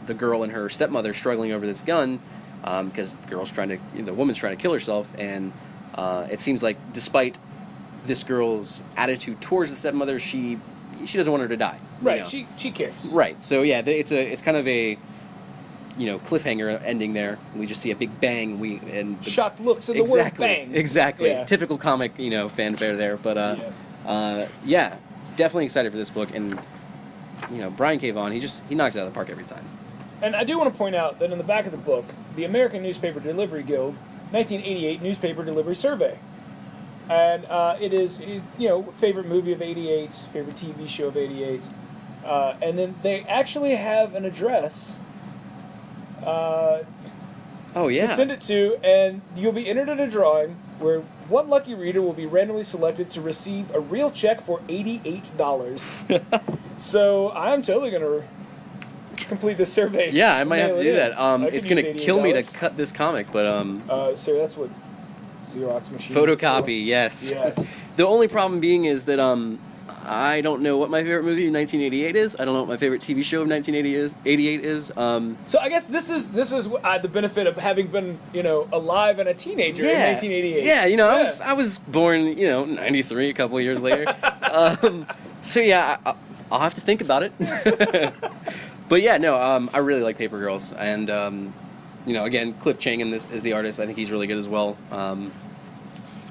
the girl and her stepmother struggling over this gun, because the woman's trying to kill herself, and it seems like despite this girl's attitude towards the stepmother, she doesn't want her to die. Right. know. She cares. Right. So yeah, it's kind of a cliffhanger ending there. We just see a big bang. Shocked looks at the word bang. Exactly. Yeah. Typical comic, fanfare there. But yeah, definitely excited for this book. And Brian K. Vaughan, he knocks it out of the park every time. And I do want to point out that in the back of the book, the American Newspaper Delivery Guild 1988 Newspaper Delivery Survey. And it is, favorite movie of 88, favorite TV show of 88. And then they actually have an address to send it to, and you'll be entered in a drawing where one lucky reader will be randomly selected to receive a real check for $88. So I'm totally going to complete this survey. Yeah, I might have to do that. It's going to use kill me to $88. cut this comic, but... So that's what Xerox machine... Photocopy, yes. Yes. The only problem being is that I don't know what my favorite movie of 1988 is. I don't know what my favorite TV show of 1988 is. So I guess this is the benefit of having been alive and a teenager in 1988. Yeah, I was born 93, a couple of years later. So yeah, I'll have to think about it. But yeah, no, I really like Paper Girls, and again, Cliff Chang is the artist. I think he's really good as well.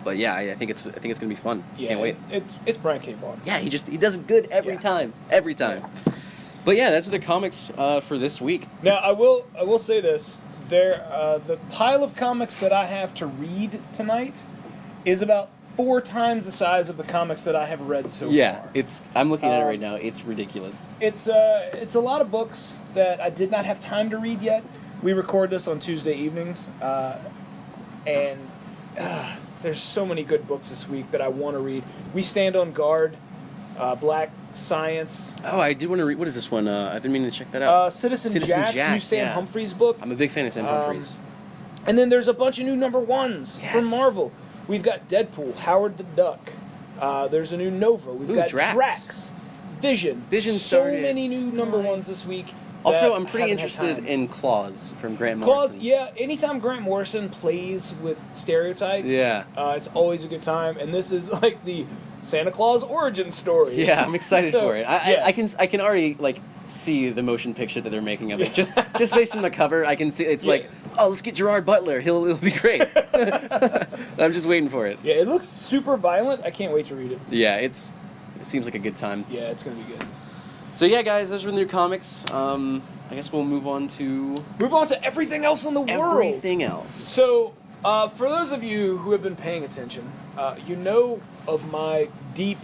But yeah, I think it's gonna be fun. Yeah, Can't wait. It's Brian K. Vaughan. Yeah, he does it good every time. Yeah. But yeah, that's the comics for this week. Now I will say this: the pile of comics that I have to read tonight is about 4 times the size of the comics that I have read so far. I'm looking at it right now. It's ridiculous. It's a lot of books that I did not have time to read yet. We record this on Tuesday evenings, and there's so many good books this week that I want to read. We Stand on Guard, Black Science. Oh, I do want to read. What is this one? I've been meaning to check that out. Citizen Jack, new Sam Humphries book. I'm a big fan of Sam Humphries. And then there's a bunch of new number ones from Marvel. We've got Deadpool, Howard the Duck. There's a new Nova. We've got Drax, Vision. So started. Many new number ones this week. Also, I'm pretty interested in Claws from Grant Morrison. Claws, yeah. Anytime Grant Morrison plays with stereotypes, it's always a good time. And this is like the Santa Claus origin story. Yeah, I'm excited for it. I can already see the motion picture that they're making of it. Just based on the cover, I can see it's like, oh, let's get Gerard Butler. He'll be great. I'm just waiting for it. Yeah, it looks super violent. I can't wait to read it. Yeah, it seems like a good time. Yeah, it's gonna be good. So yeah, guys, those are the new comics. I guess we'll move on to everything else in the world. Everything else. So, for those of you who have been paying attention, you know of my deep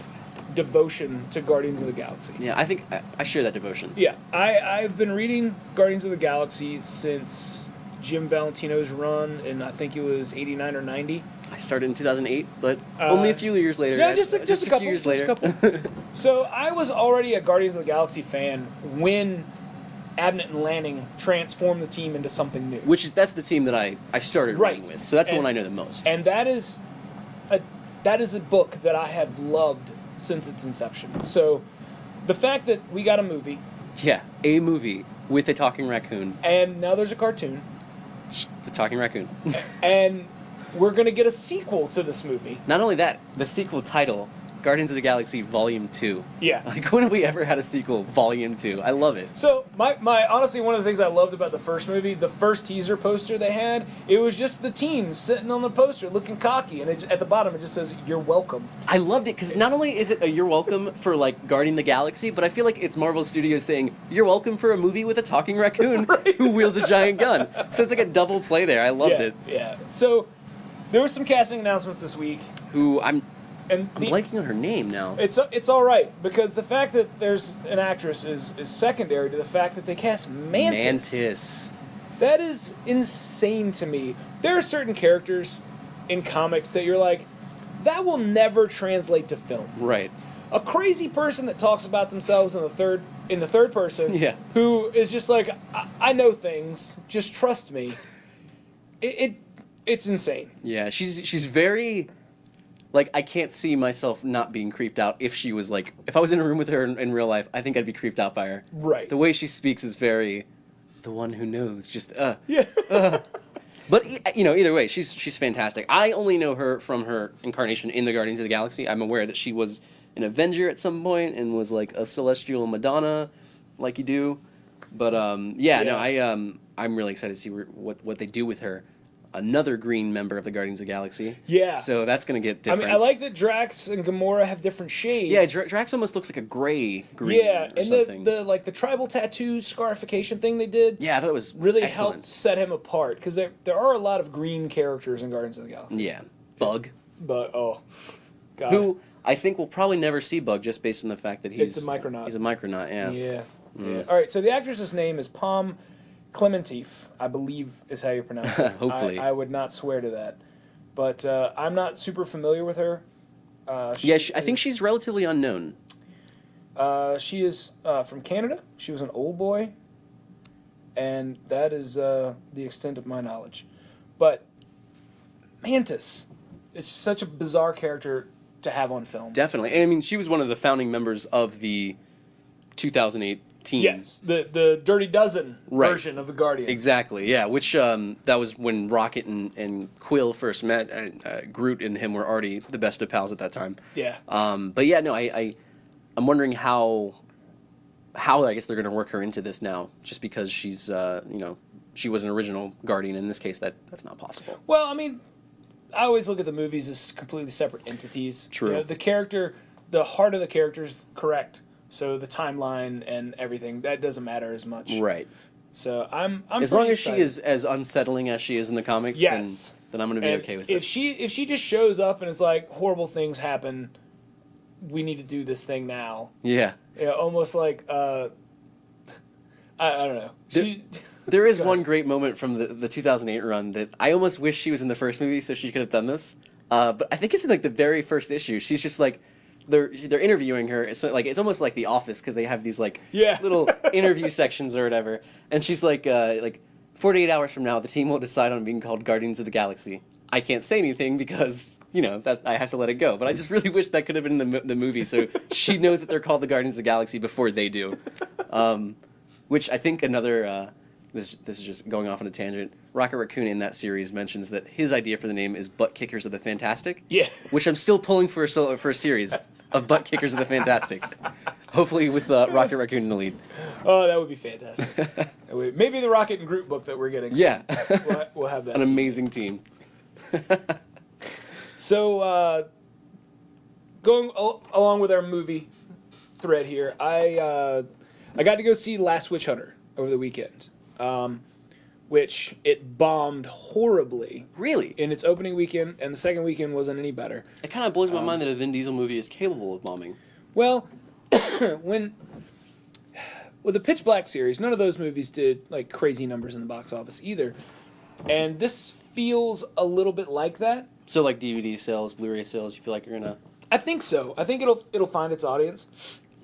devotion to Guardians of the Galaxy. Yeah, I think I share that devotion. Yeah, I've been reading Guardians of the Galaxy since Jim Valentino's run, and I think it was 89 or 90. I started in 2008, but only a few years later. Yeah, just a couple few years later. So I was already a Guardians of the Galaxy fan when Abnett and Lanning transformed the team into something new. That's the team that I started reading with. So that's the one I know the most. And that is a book that I have loved since its inception. So the fact that we got a movie. Yeah, a movie with a talking raccoon. And now there's a cartoon. The talking raccoon. And we're going to get a sequel to this movie. Not only that, the sequel title, Guardians of the Galaxy Volume 2. Yeah. When have we ever had a sequel, Volume 2? I love it. So, my honestly, one of the things I loved about the first movie, the first teaser poster they had, it was just the team sitting on the poster looking cocky, and at the bottom it just says, "You're welcome." I loved it, because not only is it a "You're welcome" for, Guarding the Galaxy, but I feel like it's Marvel Studios saying, "You're welcome" for a movie with a talking raccoon who wields a giant gun. So it's like a double play there. I loved it. Yeah. So, there were some casting announcements this week. I'm blanking on her name now. It's all right, because the fact that there's an actress is secondary to the fact that they cast Mantis. That is insane to me. There are certain characters in comics that you're like, that will never translate to film. Right. A crazy person that talks about themselves in the third person, who is just like, I know things, just trust me. It's insane. Yeah, she's very. I can't see myself not being creeped out if she was if I was in a room with her in real life, I think I'd be creeped out by her. Right. The way she speaks is very, the one who knows, just, Yeah. But, either way, she's fantastic. I only know her from her incarnation in the Guardians of the Galaxy. I'm aware that she was an Avenger at some point and was like a celestial Madonna, like you do. But no, I'm really excited to see what they do with her. Another green member of the Guardians of the Galaxy. Yeah. So that's going to get different. I mean, I like that Drax and Gamora have different shades. Yeah, Drax almost looks like a green or something. the tribal tattoo scarification thing they did. Yeah, I thought it was really excellent. helped set him apart because there are a lot of green characters in Guardians of the Galaxy. Yeah, Bug. But God. Who I think we'll probably never see Bug just based on the fact that he's a Micronaut. He's a Micronaut. Yeah. Yeah. All right. So the actress's name is Pom Klementif, I believe is how you pronounce it. Hopefully. I would not swear to that. But I'm not super familiar with her. I think she's relatively unknown. She is from Canada. She was an old boy. And that is the extent of my knowledge. But Mantis is such a bizarre character to have on film. Definitely. And I mean, she was one of the founding members of the 2008 team. Yes, the Dirty Dozen version of the Guardians. Exactly, yeah, which that was when Rocket and Quill first met, and Groot and him were already the best of pals at that time. Yeah. But yeah, no, I'm wondering how I guess they're going to work her into this now, just because she's, she was an original Guardian. In this case, that's not possible. Well, I mean, I always look at the movies as completely separate entities. True. You know, the heart of the character is correct. So the timeline and everything, that doesn't matter as much. Right. So I'm as long as she is as unsettling as she is in the comics, yes, then I'm going to be okay with it. If she just shows up and it's like horrible things happen, we need to do this thing now. Yeah. Yeah, almost like I don't know. There is one great moment from the 2008 run that I almost wish she was in the first movie so she could have done this. But I think it's in like the very first issue. She's just like. They're interviewing her. It's almost like The Office because they have these little interview sections or whatever. And she's like 48 hours from now, the team will decide on being called Guardians of the Galaxy. I can't say anything because that I have to let it go. But I just really wish that could have been in the movie so she knows that they're called the Guardians of the Galaxy before they do. Which I think another. This is just going off on a tangent. Rocket Raccoon in that series mentions that his idea for the name is Butt Kickers of the Fantastic. Yeah. Which I'm still pulling for a series of Butt Kickers of the Fantastic. Hopefully with Rocket Raccoon in the lead. Oh, that would be fantastic. Maybe the Rocket and Groot book that we're getting. Yeah. We'll have that. An amazing team. So, going along with our movie thread here, I got to go see Last Witch Hunter over the weekend. Which it bombed horribly. Really? In its opening weekend, and the second weekend wasn't any better. It kind of blows my mind that a Vin Diesel movie is capable of bombing. Well, with the Pitch Black series, none of those movies did crazy numbers in the box office either. And this feels a little bit like that. So DVD sales, Blu-ray sales, you feel like you're gonna... I think so. I think it'll find its audience.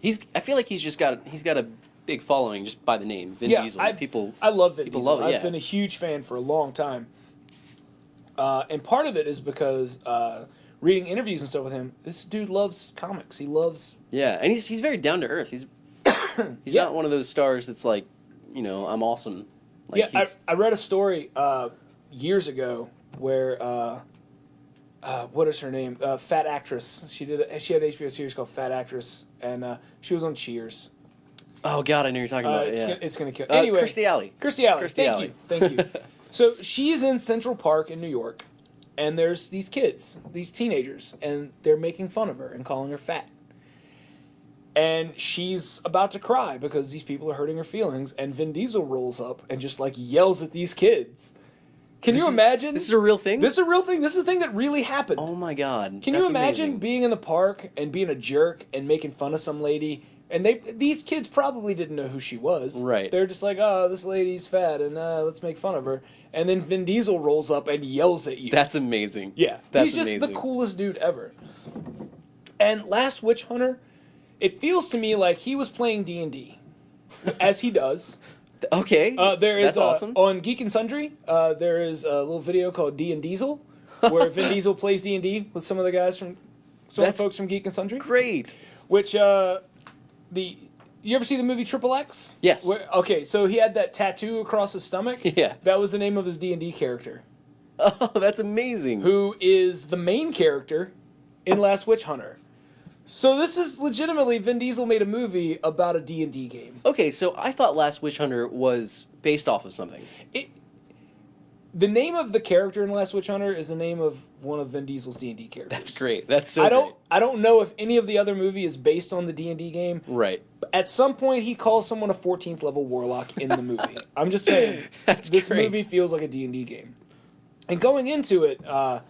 I feel like he's got a big following just by the name Vin Diesel. I love Vin Diesel. Love it, yeah. I've been a huge fan for a long time. And part of it is because reading interviews and stuff with him, this dude loves comics. He loves... Yeah, and he's very down to earth. He's not one of those stars that's like, I'm awesome. I read a story years ago where what is her name? Fat Actress. She had an HBO series called Fat Actress, and she was on Cheers. Oh God, I know you're talking about. It's gonna kill. Anyway, Kirstie Alley. Thank you. So she's in Central Park in New York, and there's these kids, these teenagers, and they're making fun of her and calling her fat. And she's about to cry because these people are hurting her feelings, and Vin Diesel rolls up and just yells at these kids. Can you imagine? This is a real thing? This is a real thing. This is a thing that really happened. Oh my God. Can you imagine being in the park and being a jerk and making fun of some lady? And these kids probably didn't know who she was. Right. They're just like, oh, this lady's fat, and let's make fun of her. And then Vin Diesel rolls up and yells at you. That's amazing. Yeah. He's just the coolest dude ever. And Last Witch Hunter, it feels to me like he was playing D&D, as he does. Okay. That's awesome. On Geek and Sundry, there is a little video called D and Diesel, where Vin Diesel plays D&D with some of the guys from folks from Geek and Sundry. Great. Which you ever see the movie Triple X? Yes. Okay, so he had that tattoo across his stomach. Yeah. That was the name of his D&D character. Oh, that's amazing. Who is the main character in Last Witch Hunter. So this is legitimately Vin Diesel made a movie about a D&D game. Okay, so I thought Last Witch Hunter was based off of something. The name of the character in Last Witch Hunter is the name of one of Vin Diesel's D&D characters. That's great. That's so great. I don't know if any of the other movie is based on the D&D game. Right. But at some point, he calls someone a 14th level warlock in the movie. I'm just saying, this movie feels like a D&D game. And going into it, I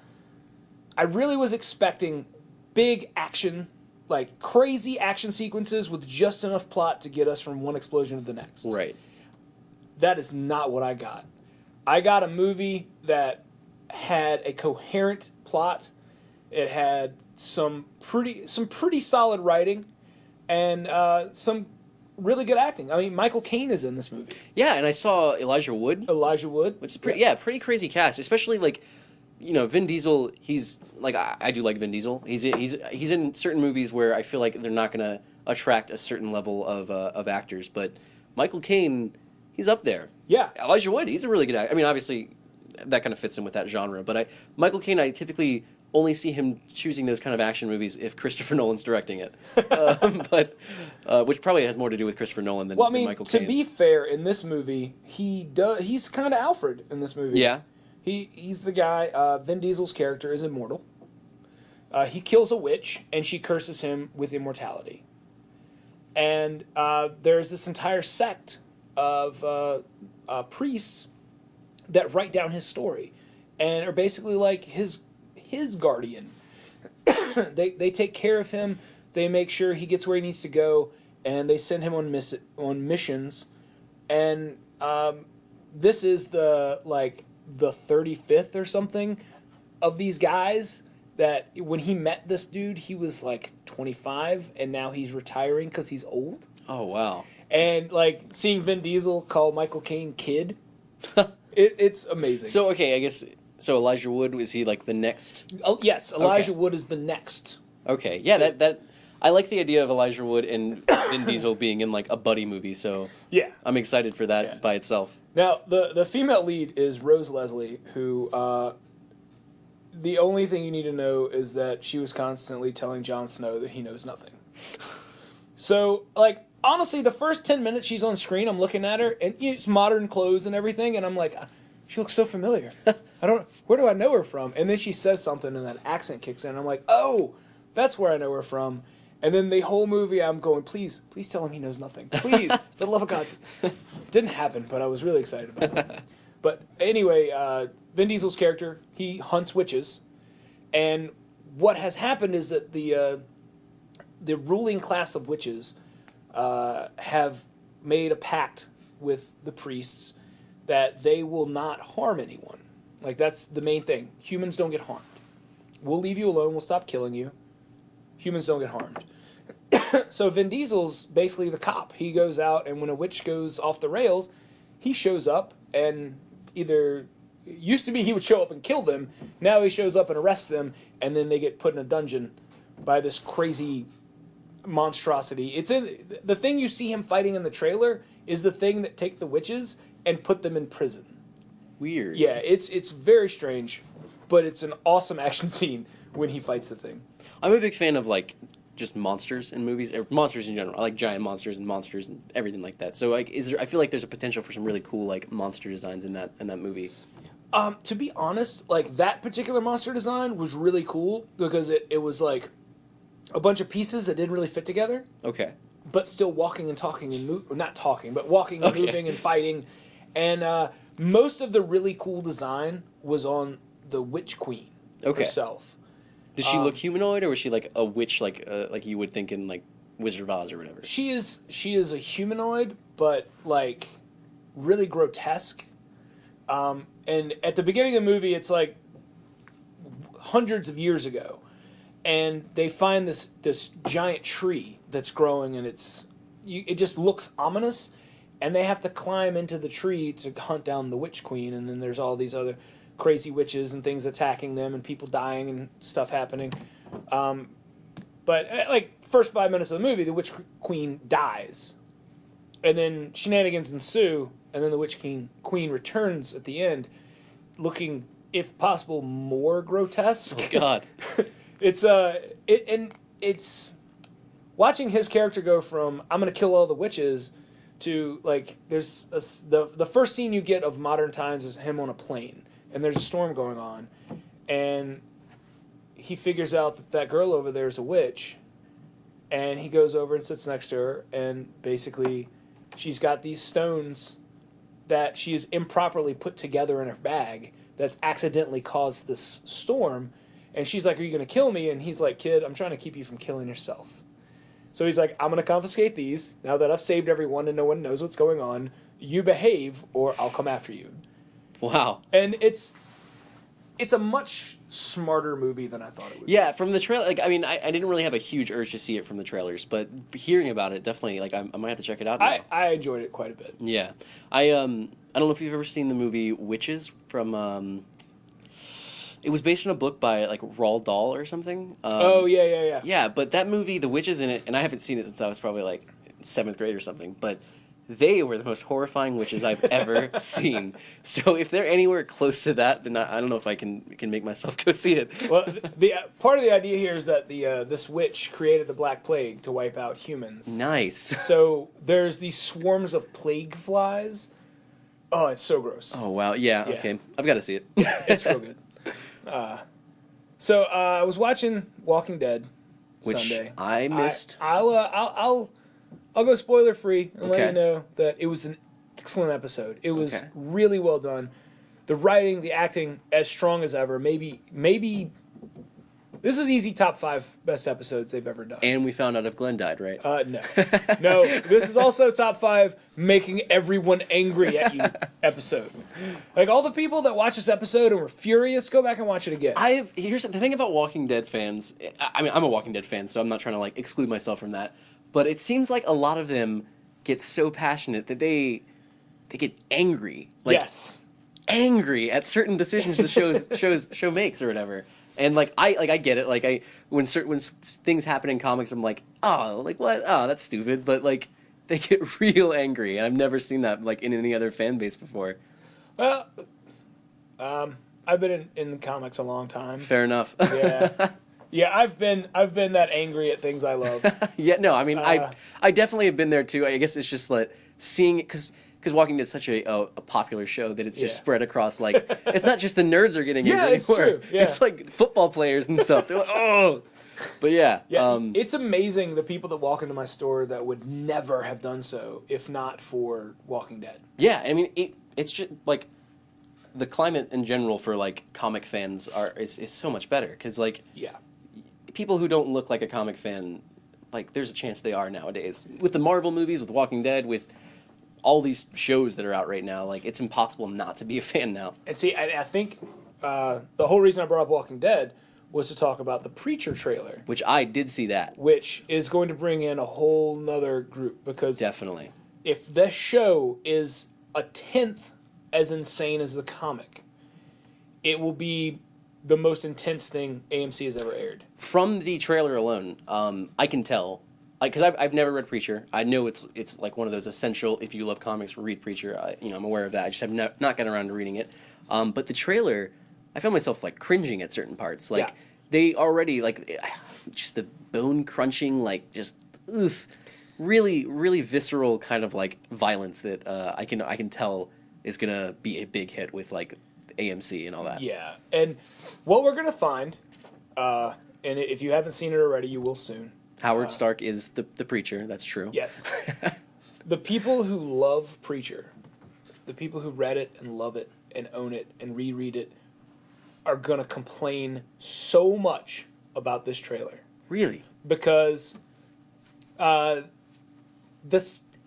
really was expecting big action, like crazy action sequences with just enough plot to get us from one explosion to the next. Right. That is not what I got. I got a movie that had a coherent plot. It had some pretty solid writing, and some really good acting. I mean, Michael Caine is in this movie. Yeah, and I saw Elijah Wood. Which is pretty crazy cast, especially like, you know, Vin Diesel. He's like, I do like Vin Diesel. He's in certain movies where I feel like they're not going to attract a certain level of actors, but Michael Caine, he's up there. Yeah. Elijah Wood, he's a really good actor. I mean, obviously, that kind of fits in with that genre. But Michael Caine, I typically only see him choosing those kind of action movies if Christopher Nolan's directing it. But which probably has more to do with Christopher Nolan than, than Michael Caine. To be fair, in this movie, he's kind of Alfred in this movie. Yeah. He's the guy. Vin Diesel's character is immortal. He kills a witch, and she curses him with immortality. And there's this entire sect of priests that write down his story and are basically like his guardian. They take care of him. They make sure he gets where he needs to go, and they send him on missions. And this is the 35th or something of these guys that when he met this dude, he was like 25, and now he's retiring because he's old. Oh, wow. And like seeing Vin Diesel call Michael Caine kid, it's amazing. So, okay, I guess, so Elijah Wood, was he like the next? Oh, yes, Elijah Wood is the next. Okay, yeah, that I like the idea of Elijah Wood and Vin Diesel being in like a buddy movie, so yeah, I'm excited for that by itself. Now, the female lead is Rose Leslie, who the only thing you need to know is that she was constantly telling Jon Snow that he knows nothing. So, like, honestly, the first 10 minutes she's on screen, I'm looking at her, and it's modern clothes and everything, and I'm like, she looks so familiar. Where do I know her from? And then she says something, and that accent kicks in, and I'm like, oh, that's where I know her from. And then the whole movie, I'm going, please tell him he knows nothing. Please, for the love of God. Didn't happen, but I was really excited about it. But anyway, Vin Diesel's character, he hunts witches. And what has happened is that the ruling class of witches have made a pact with the priests that they will not harm anyone. Like, that's the main thing. Humans don't get harmed. We'll leave you alone. We'll stop killing you. Humans don't get harmed. So Vin Diesel's basically the cop. He goes out, and when a witch goes off the rails, he shows up, and either... Used to be he would show up and kill them. Now he shows up and arrests them, and then they get put in a dungeon by this crazy monstrosity. It's in the thing you see him fighting in the trailer is the thing that take the witches and put them in prison. Weird. Yeah, it's very strange, but it's an awesome action scene when he fights the thing. I'm a big fan of like just monsters in movies, or monsters in general. I like giant monsters and everything like that. So like, I feel like there's a potential for some really cool like monster designs in that movie. To be honest, like that particular monster design was really cool because it was like a bunch of pieces that didn't really fit together. Okay. But still walking and talking and not talking, but walking and moving and fighting. And most of the really cool design was on the Witch Queen herself. Does she look humanoid, or was she like a witch, like you would think in like Wizard of Oz or whatever? She is a humanoid, but like really grotesque. And at the beginning of the movie, it's like hundreds of years ago, and they find this giant tree that's growing, and it just looks ominous, and they have to climb into the tree to hunt down the Witch Queen, and then there's all these other crazy witches and things attacking them, and people dying and stuff happening. But like first 5 minutes of the movie, the Witch Queen dies, and then shenanigans ensue. And then the Witch Queen returns at the end, looking, if possible, more grotesque. Oh God! It's watching his character go from I'm gonna kill all the witches to like the first scene you get of modern times is him on a plane and there's a storm going on, and he figures out that girl over there is a witch, and he goes over and sits next to her, and basically she's got these stones that she's improperly put together in her bag that's accidentally caused this storm, and she's like, are you going to kill me? And he's like, kid, I'm trying to keep you from killing yourself. So he's like, I'm going to confiscate these now that I've saved everyone and no one knows what's going on. You behave or I'll come after you. Wow. And it's a much smarter movie than I thought it would be. Yeah, from the trailer, like, I mean, I didn't really have a huge urge to see it from the trailers, but hearing about it, definitely, like, I might have to check it out now. I enjoyed it quite a bit. Yeah. I don't know if you've ever seen the movie Witches from, it was based on a book by, like, Roald Dahl or something. Yeah. Yeah, but that movie, the witches in it, and I haven't seen it since I was probably, like, 7th grade or something, but they were the most horrifying witches I've ever seen. So if they're anywhere close to that, then I don't know if I can make myself go see it. Well, the part of the idea here is that this witch created the Black Plague to wipe out humans. Nice. So there's these swarms of plague flies. Oh, it's so gross. Oh, wow. Yeah, okay. I've got to see it. It's real good. So I was watching Walking Dead Which Sunday. I missed. I'll go spoiler free and let Okay. you know that it was an excellent episode. It was really well done. The writing, the acting, as strong as ever. Maybe this is easy top 5 best episodes they've ever done. And we found out if Glenn died, right? No. This is also top 5 making everyone angry at you episode. Like all the people that watch this episode and were furious, go back and watch it again. Here's the thing about Walking Dead fans. I mean, I'm a Walking Dead fan, so I'm not trying to like exclude myself from that. But it seems like a lot of them get so passionate that they get angry. Like, yes. Angry at certain decisions the show makes or whatever. And like I get it. Like when things happen in comics, I'm like, oh, like what? Oh, that's stupid. But like they get real angry, and I've never seen that like in any other fan base before. Well, I've been in the comics a long time. Fair enough. Yeah. Yeah, I've been that angry at things I love. Yeah, no, I mean, I definitely have been there too. I guess it's just like seeing it because Walking Dead is such a popular show that it's just spread across. Like, it's not just the nerds are getting angry it's anymore. true. Yeah. It's like football players and stuff. They're like, oh, but yeah. It's amazing the people that walk into my store that would never have done so if not for Walking Dead. Yeah, I mean, it's just like the climate in general for like comic fans is so much better because like people who don't look like a comic fan, like there's a chance they are nowadays. With the Marvel movies, with Walking Dead, with all these shows that are out right now, like it's impossible not to be a fan now. And see, I think the whole reason I brought up Walking Dead was to talk about the Preacher trailer. Which I did see that. Which is going to bring in a whole nother group because definitely, if this show is a 10th as insane as the comic, it will be the most intense thing AMC has ever aired. From the trailer alone, I can tell, because I've never read Preacher. I know it's like one of those essential, if you love comics, read Preacher. I'm aware of that. I just have not gotten around to reading it. But the trailer, I found myself like cringing at certain parts. Like they already like just the bone crunching, like just really really visceral kind of like violence that I can tell is gonna be a big hit with like AMC and all that. Yeah, and what we're gonna find, and if you haven't seen it already, you will soon. Howard Stark is the Preacher. That's true. Yes. The people who love Preacher, the people who read it and love it and own it and reread it, are gonna complain so much about this trailer. Really? Because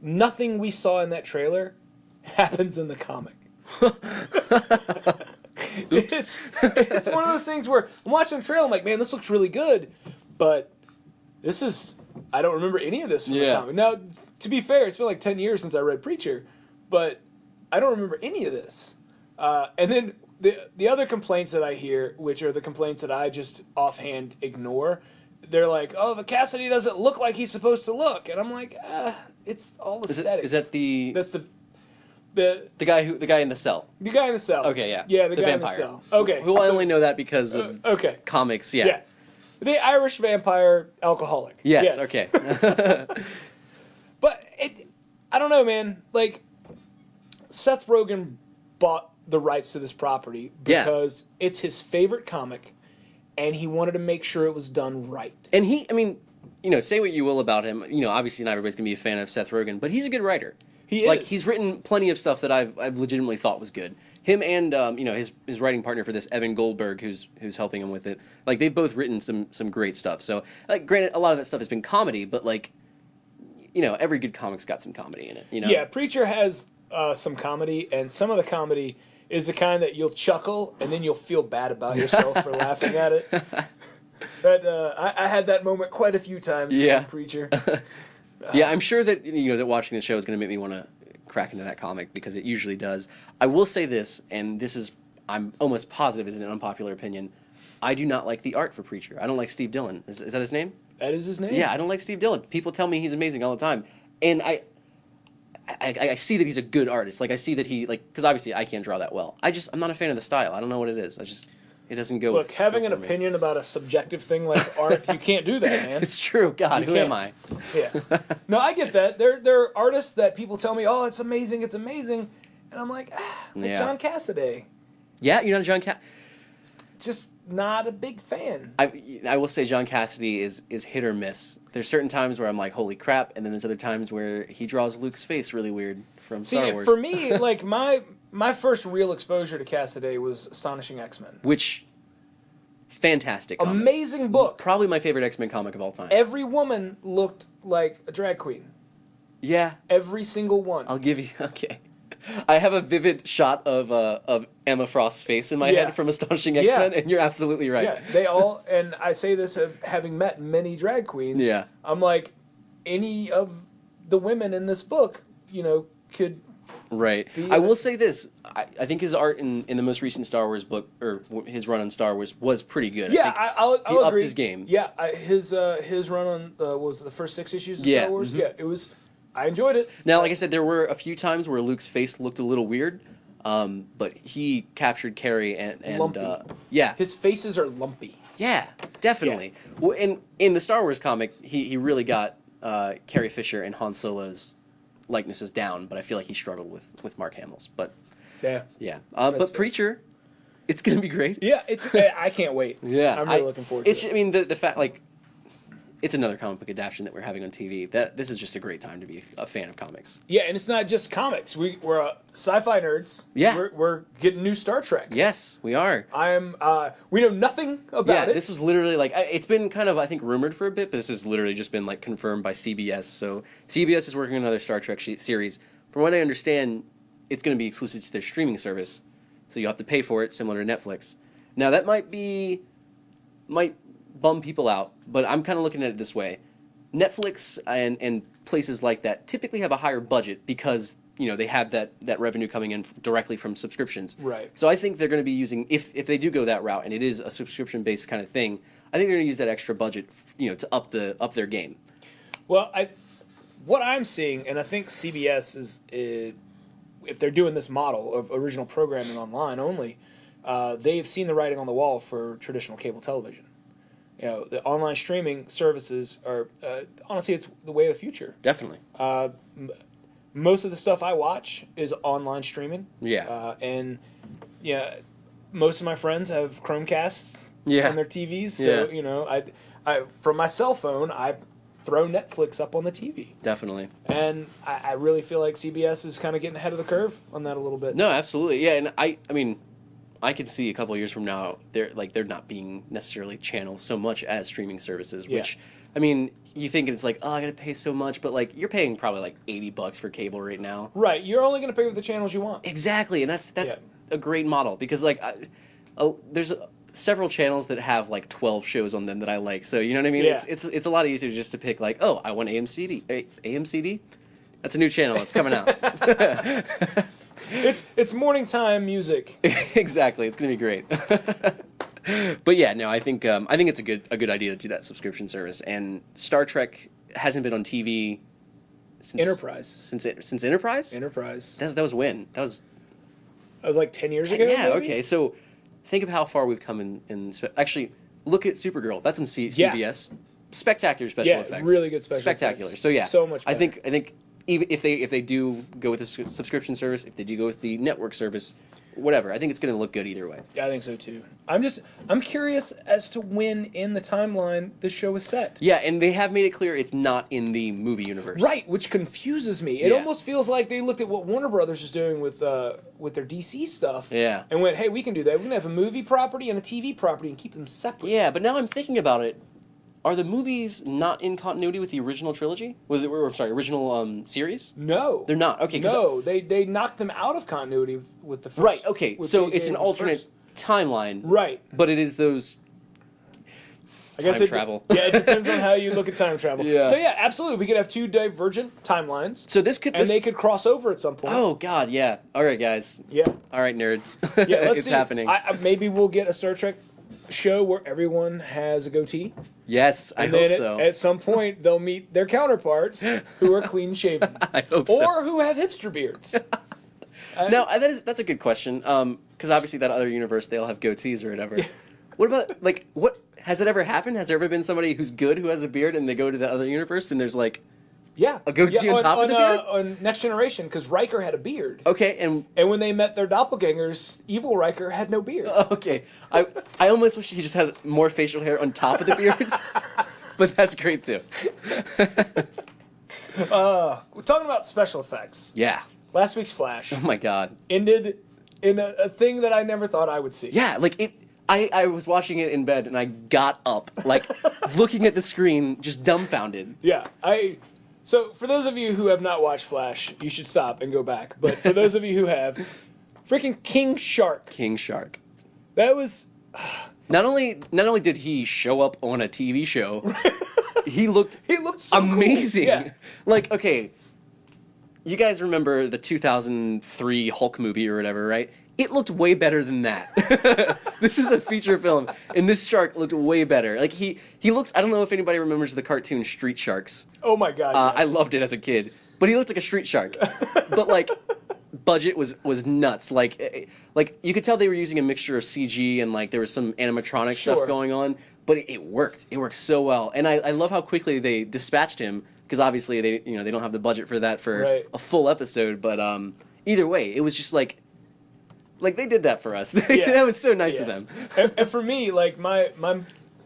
nothing we saw in that trailer happens in the comic. It's one of those things where I'm watching the trailer, I'm like, man, this looks really good, but I don't remember any of this from the comic. Now, to be fair, it's been like 10 years since I read Preacher, but I don't remember any of this. And then the other complaints that I hear, which are the complaints that I just offhand ignore, they're like, oh, the Cassidy doesn't look like he's supposed to look. And I'm like, it's all aesthetics. Is that the... That's the guy in the cell. The guy in the cell. Okay, yeah. Yeah, the guy vampire. in the cell. Okay. Who I only know that because of comics, yeah. The Irish vampire alcoholic. Yes. Okay. But I don't know, man. Like, Seth Rogen bought the rights to this property because it's his favorite comic, and he wanted to make sure it was done right. And say what you will about him. Obviously not everybody's gonna be a fan of Seth Rogen, but he's a good writer. He is. Like, he's written plenty of stuff that I've legitimately thought was good. Him and his writing partner for this, Evan Goldberg, who's helping him with it. Like, they've both written some great stuff. So, like, granted, a lot of that stuff has been comedy, but like, every good comic's got some comedy in it. Yeah, Preacher has some comedy, and some of the comedy is the kind that you'll chuckle and then you'll feel bad about yourself for laughing at it. But I had that moment quite a few times with Preacher. Yeah, I'm sure that that watching the show is going to make me want to crack into that comic, because it usually does. I will say this, and I'm almost positive is an unpopular opinion. I do not like the art for Preacher. I don't like Steve Dillon. Is that his name? That is his name? Yeah, I don't like Steve Dillon. People tell me he's amazing all the time, and I see that he's a good artist. Like, I see that because obviously I can't draw that well. I'm not a fan of the style. I don't know what it is. It doesn't go. Look, having an opinion about a subjective thing like art, you can't do that, man. It's true. God, who am I? Yeah. No, I get that. There are artists that people tell me, "Oh, it's amazing, and I'm like John Cassaday. Yeah, you're not a John Cassidy. Just not a big fan. I will say John Cassidy is hit or miss. There's certain times where I'm like, holy crap, and then there's other times where he draws Luke's face really weird from Star Wars. For me, like, my first real exposure to Cassaday was Astonishing X-Men. Which, fantastic comic. Amazing book. Probably my favorite X-Men comic of all time. Every woman looked like a drag queen. Yeah. Every single one. I'll give you, okay. I have a vivid shot of Emma Frost's face in my head from Astonishing X-Men, and you're absolutely right. Yeah, they all, and I say this of having met many drag queens. Yeah. I'm like, any of the women in this book, could. Right. I will say this. I think his art in the most recent Star Wars book, or his run on Star Wars, was pretty good. Yeah, I'll he agree. upped his game. Yeah, his run on was the first 6 issues of Star Wars. Mm-hmm. Yeah, it was. I enjoyed it. Now, like I said, there were a few times where Luke's face looked a little weird, but he captured Carrie and lumpy. His faces are lumpy. Yeah, definitely. Yeah. Well, in the Star Wars comic, he really got Carrie Fisher and Han Solo's likenesses down, but I feel like he struggled with Mark Hamill's. But yeah. But Preacher, it's gonna be great. Yeah, I can't wait. Yeah, I'm really looking forward to it. I mean, the fact, like, it's another comic book adaptation that we're having on TV. This is just a great time to be a fan of comics. Yeah, and it's not just comics. We're sci-fi nerds. Yeah, we're getting new Star Trek. Yes, we are. We know nothing about it. This was literally like, it's been kind of, I think, rumored for a bit, but this has literally just been like confirmed by CBS. So CBS is working on another Star Trek series. From what I understand, it's going to be exclusive to their streaming service, so you have to pay for it, similar to Netflix. Now that might bum people out, but I'm kind of looking at it this way. Netflix and places like that typically have a higher budget because they have that revenue coming in directly from subscriptions. Right. So I think they're going to be using, if they do go that route and it is a subscription based kind of thing, I think they're going to use that extra budget to up their game. Well, what I'm seeing, and I think CBS is if they're doing this model of original programming online only, they've seen the writing on the wall for traditional cable television. The online streaming services are, honestly, it's the way of the future. Definitely. Most of the stuff I watch is online streaming. Yeah. And most of my friends have Chromecasts on their TVs. So, I from my cell phone, I throw Netflix up on the TV. Definitely. And I really feel like CBS is kind of getting ahead of the curve on that a little bit. No, absolutely. Yeah, and I mean, I could see a couple of years from now they're not being necessarily channeled so much as streaming services, which I mean, you think it's like, oh, I got to pay so much, but like you're paying probably like $80 for cable right now. Right, you're only going to pay for the channels you want. Exactly, and that's a great model because like there's several channels that have like 12 shows on them that I like. So, you know what I mean? Yeah. It's a lot easier just to pick like, oh, I want AMCD. AMCD? That's a new channel. It's coming out. It's morning time music. Exactly. It's going to be great. But yeah, no, I think it's a good idea to do that subscription service. And Star Trek hasn't been on TV since Enterprise. Since Enterprise? Enterprise. That was when? That was like 10 years ago. Yeah, maybe? okay. So think of how far we've come in actually look at Supergirl. That's on CBS. Spectacular special effects. Really good special Spectacular. effects. So yeah, So much better. I think even if they do go with the subscription service, if they do go with the network service, whatever, I think it's going to look good either way. Yeah, I think so too. I'm curious as to when in the timeline this show is set. Yeah, and they have made it clear it's not in the movie universe. Right, which confuses me. It almost feels like they looked at what Warner Brothers is doing with their DC stuff. Yeah. And went, hey, we can do that. We're going to have a movie property and a TV property and keep them separate. Yeah, but now I'm thinking about it. Are the movies not in continuity with the original trilogy? Original series? No. They're not. Okay. No, they knocked them out of continuity with the first. Right, okay. So J.J. it's an Abrams' alternate timeline. Right. But it is those I guess time travel. Yeah, it depends on how you look at time travel. Yeah. So yeah, absolutely. We could have two divergent timelines. So this could... And they could cross over at some point. Oh, God, yeah. All right, guys. Yeah. All right, nerds. Yeah, let's it's see. happening. Maybe we'll get a Star Trek show where everyone has a goatee. Yes, I hope so. At some point, they'll meet their counterparts who are clean shaven. I hope so. Or who have hipster beards. No, that's a good question. Because obviously that other universe, they all have goatees or whatever. What about, like, what... Has that ever happened? Has there ever been somebody who's good who has a beard and they go to the other universe and there's, like... Yeah. A goatee on top of the beard? On Next Generation, because Riker had a beard. Okay, and when they met their doppelgangers, evil Riker had no beard. okay. I almost wish he just had more facial hair on top of the beard. But that's great, too. We're talking about special effects. Yeah. Last week's Flash Oh, my God. ended in a thing that I never thought I would see. Yeah, like, I was watching it in bed, and I got up, like, looking at the screen, just dumbfounded. Yeah, So, for those of you who have not watched Flash, you should stop and go back. But for those of you who have, freaking King Shark. King Shark. That was... Not only did he show up on a TV show, he looked so amazing. Cool. Yeah. Like, okay, you guys remember the 2003 Hulk movie or whatever, right? It looked way better than that. This is a feature film, and this shark looked way better. Like, he looked... I don't know if anybody remembers the cartoon Street Sharks. Oh, my God, yes. I loved it as a kid. But he looked like a street shark. But, like, budget was nuts. Like, you could tell they were using a mixture of CG and, like, there was some animatronic stuff going on. But it worked. It worked so well. And I love how quickly they dispatched him, because obviously they don't have the budget for that for a full episode. But either way, it was just, like they did that for us. That was so nice of them. And for me, like, my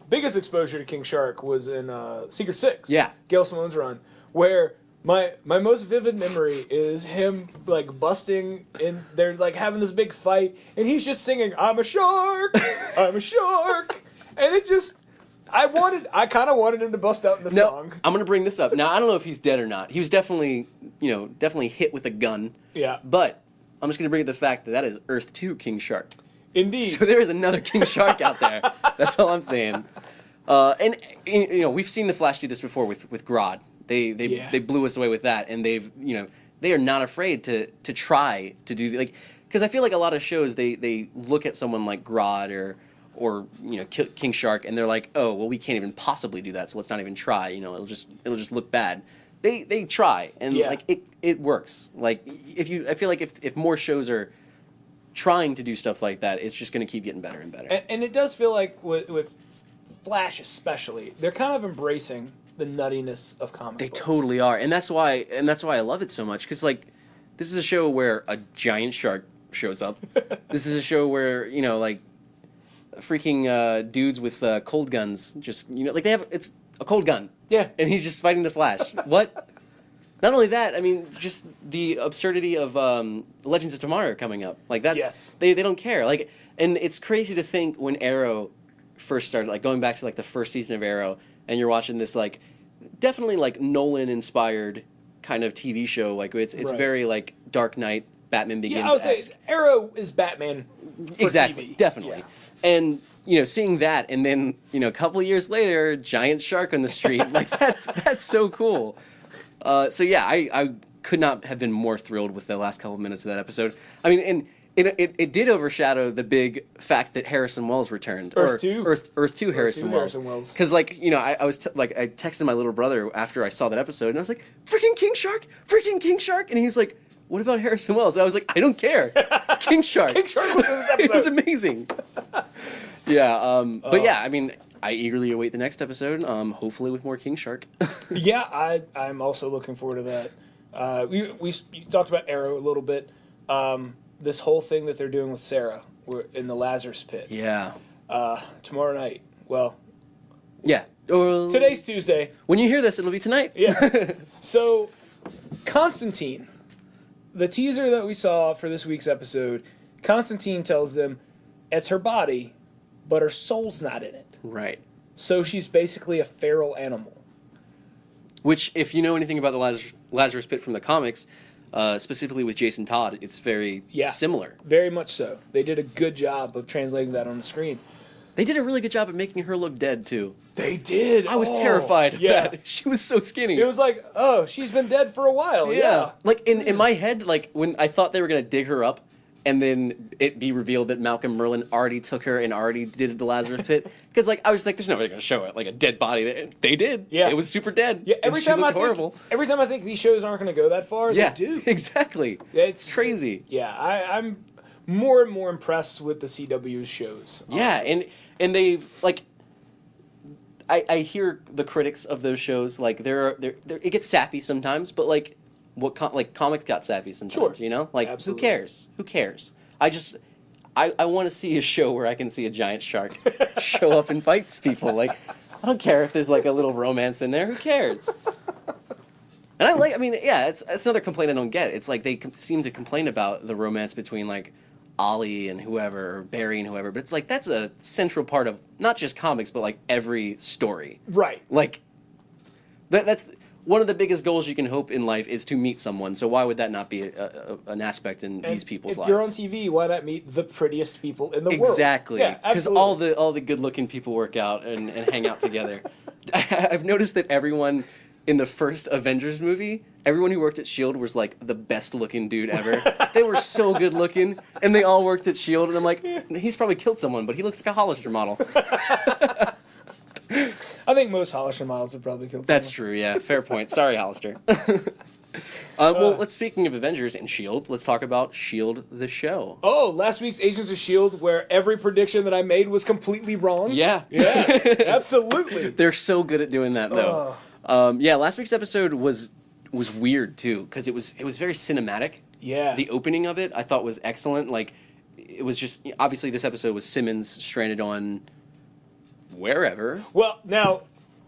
biggest exposure to King Shark was in Secret Six. Yeah. Gail Simone's run, where my most vivid memory is him, like, busting in. They're, like, having this big fight, and he's just singing, "I'm a shark, I'm a shark," and it just... I kind of wanted him to bust out in the song. I'm gonna bring this up now. I don't know if he's dead or not. He was definitely hit with a gun. Yeah. But I'm just going to bring up the fact that is Earth 2 King Shark. Indeed. So there is another King Shark out there. That's all I'm saying. And we've seen the Flash do this before with Grodd. They blew us away with that, and they are not afraid to try to do, like, because I feel like a lot of shows they look at someone like Grodd or King Shark, and they're like, oh, well, we can't even possibly do that, so let's not even try. It'll just look bad. They try, and it works. Like, I feel like if more shows are trying to do stuff like that, it's just going to keep getting better and better. And it does feel like with Flash especially, they're kind of embracing the nuttiness of comic They books. totally are, and that's why I love it so much, because, like, this is a show where a giant shark shows up. This is a show where like freaking dudes with cold guns just like it's a cold gun. Yeah. And he's just fighting the Flash. What? Not only that, I mean, just the absurdity of Legends of Tomorrow coming up. Like, that's... They don't care. Like, and it's crazy to think when Arrow first started, like, going back to, like, the first season of Arrow, and you're watching this, like, definitely, like, Nolan-inspired kind of TV show. Like, it's very, like, Dark Knight, Batman Begins. Yeah, I would say Arrow is Batman for exactly, TV. Definitely. Yeah. And... seeing that, and then, a couple of years later, giant shark on the street, like, that's so cool. So yeah, I could not have been more thrilled with the last couple of minutes of that episode. I mean, and it did overshadow the big fact that Harrison Wells returned. Earth 2 Harrison Wells. Because, like, I was I texted my little brother after I saw that episode, and I was like, freaking King Shark! And he was like, what about Harrison Wells? And I was like, I don't care. King Shark. King Shark was in this episode. It was amazing. Yeah, but yeah, I mean, I eagerly await the next episode. Hopefully with more King Shark. Yeah, I'm also looking forward to that. We talked about Arrow a little bit. This whole thing that they're doing with Sarah, we're in the Lazarus Pit. Yeah. Tomorrow night. Well, yeah. Today's Tuesday. When you hear this, it'll be tonight. Yeah. So, Constantine, the teaser that we saw for this week's episode, Constantine tells them it's her body, but her soul's not in it. Right. So she's basically a feral animal. Which, if you know anything about the Lazarus Pit from the comics, specifically with Jason Todd, it's very similar. Very much so. They did a good job of translating that on the screen. They did a really good job at making her look dead, too. They did. I was terrified of that. She was so skinny. It was like, oh, she's been dead for a while. Yeah. Like, in my head, like, when I thought they were going to dig her up, and then it be revealed that Malcolm Merlyn already took her and already did the Lazarus Pit. Because, like, I was like, there's nobody going to show it, like, a dead body. They did. Yeah. It was super dead. Yeah, every time I think these shows aren't going to go that far, they do. Exactly. It's crazy. Yeah, I'm more and more impressed with the CW's shows. Honestly. Yeah, and they've, like... I hear the critics of those shows, like, it gets sappy sometimes, but, like... comics got sappy sometimes, you know? Like, Absolutely. Who cares? I want to see a show where I can see a giant shark show up and fights people. Like, I don't care if there's, like, a little romance in there. Who cares? And it's another complaint I don't get. It's like they seem to complain about the romance between, like, Ollie and whoever, or Barry and whoever, but it's like, that's a central part of not just comics, but, like, every story. Right. Like, that's... One of the biggest goals you can hope in life is to meet someone, so why would that not be an aspect in these people's lives? If you're on TV, why not meet the prettiest people in the world? Exactly. Because all the good-looking people work out and hang out together. I've noticed that everyone in the first Avengers movie, everyone who worked at S.H.I.E.L.D. was, like, the best-looking dude ever. They were so good-looking, and they all worked at S.H.I.E.L.D., and I'm like, he's probably killed someone, but he looks like a Hollister model. I think most Hollister models have probably killed someone. That's true, yeah. Fair point. Sorry, Hollister. Well, speaking of Avengers and S.H.I.E.L.D., let's talk about S.H.I.E.L.D. the show. Oh, last week's Agents of S.H.I.E.L.D., where every prediction that I made was completely wrong? Yeah. Yeah, absolutely. They're so good at doing that, though. Last week's episode was weird, too, because it was very cinematic. Yeah. The opening of it, I thought, was excellent. Like, it was just... Obviously, this episode was Simmons stranded on... wherever. Well, now,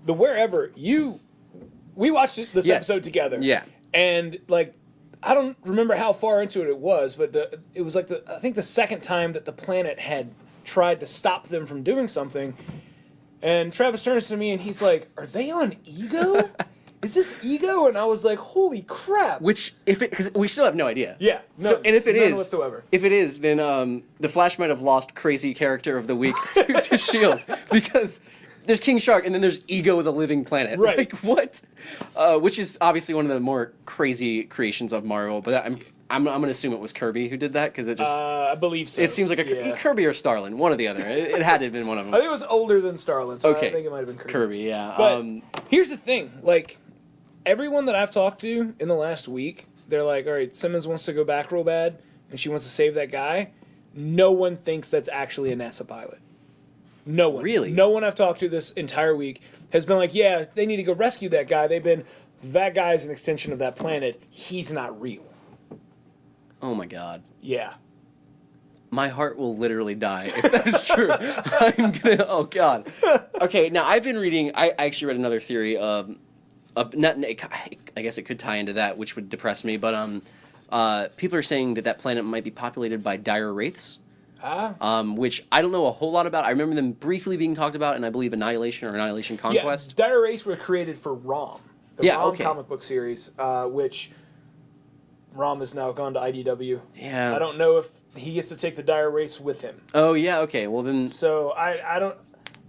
the wherever, we watched this episode together. Yeah. And, like, I don't remember how far into it was, but it was like I think the second time that the planet had tried to stop them from doing something. And Travis turns to me and he's like, "Are they on Ego? Is this Ego?" And I was like, "Holy crap!" Because we still have no idea. Yeah. And if it none is, whatsoever. If it is, then the Flash might have lost crazy character of the week to Shield, because there's King Shark and then there's Ego, the living planet. Right. Like, what? Which is obviously one of the more crazy creations of Marvel. But I'm gonna assume it was Kirby who did that, because it just I believe so. it seems like Kirby or Starlin, one or the other. It had to have been one of them. I think it was older than Starlin, so Okay. I think it might have been Kirby. Kirby, yeah. But here's the thing, like, everyone that I've talked to in the last week, they're like, all right, Simmons wants to go back real bad, and she wants to save that guy. No one thinks that's actually a NASA pilot. No one. Really? No one I've talked to this entire week has been like, yeah, they need to go rescue that guy. They've been, that guy's an extension of that planet. He's not real. Oh my God. Yeah. My heart will literally die if that is true. Oh God. Okay, now I've been reading, I actually read another theory of I guess it could tie into that, which would depress me, but people are saying that planet might be populated by dire wraiths, which I don't know a whole lot about. I remember them briefly being talked about in, I believe, Annihilation or Annihilation Conquest. Yeah, dire wraiths were created for ROM, the ROM comic book series, which ROM has now gone to IDW. Yeah. I don't know if he gets to take the dire wraiths with him. Oh yeah, okay. Well then. So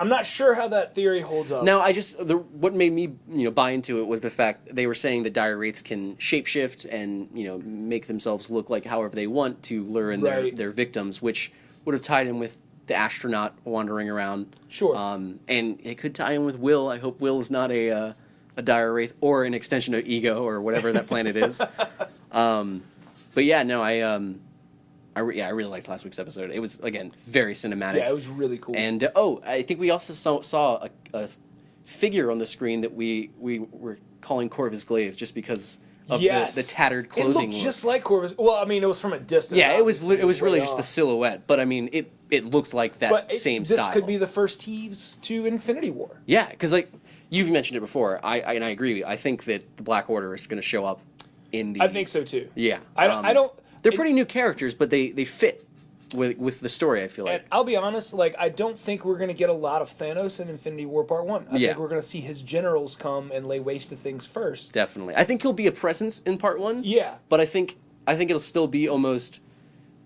I'm not sure how that theory holds up. Now, what made me buy into it was the fact they were saying that dire wraiths can shapeshift and make themselves look like however they want to lure in their victims, which would have tied in with the astronaut wandering around. Sure. And it could tie in with Will. I hope Will is not a dire wraith or an extension of Ego or whatever that planet is. But yeah, no, I I really liked last week's episode. It was, again, very cinematic. Yeah, it was really cool. And, I think we also saw a figure on the screen that we were calling Corvus Glaive just because of the tattered clothing. It looked just like Corvus. Well, I mean, it was from a distance. Yeah, it was really just the silhouette. But, I mean, it looked like that same style. This could be the first tease to Infinity War. Yeah, because, like, you've mentioned it before. I agree. I think that the Black Order is going to show up in the... I think so, too. Yeah. I don't... They're pretty new characters, but they fit with the story, I feel like. And I'll be honest, like, I don't think we're going to get a lot of Thanos in Infinity War Part 1. I think we're going to see his generals come and lay waste to things first. Definitely. I think he'll be a presence in Part 1. Yeah. But I think it'll still be almost,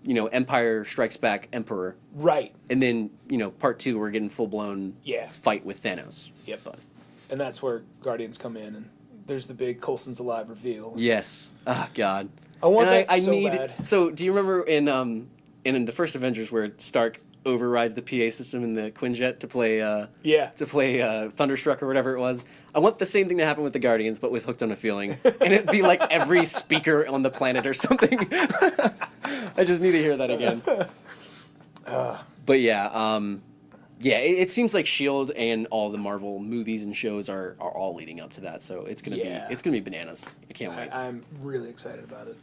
Empire Strikes Back Emperor. Right. And then, Part 2, we're getting full-blown fight with Thanos. Yep. And that's where Guardians come in, and there's the big Coulson's alive reveal. Yes. Oh, God. I want that so bad. So, do you remember in the first Avengers where Stark overrides the PA system in the Quinjet to play Thunderstruck or whatever it was? I want the same thing to happen with the Guardians, but with Hooked on a Feeling, and it'd be like every speaker on the planet or something. I just need to hear that again. But yeah, it seems like Shield and all the Marvel movies and shows are all leading up to that, so it's gonna be bananas. I can't wait. I'm really excited about it.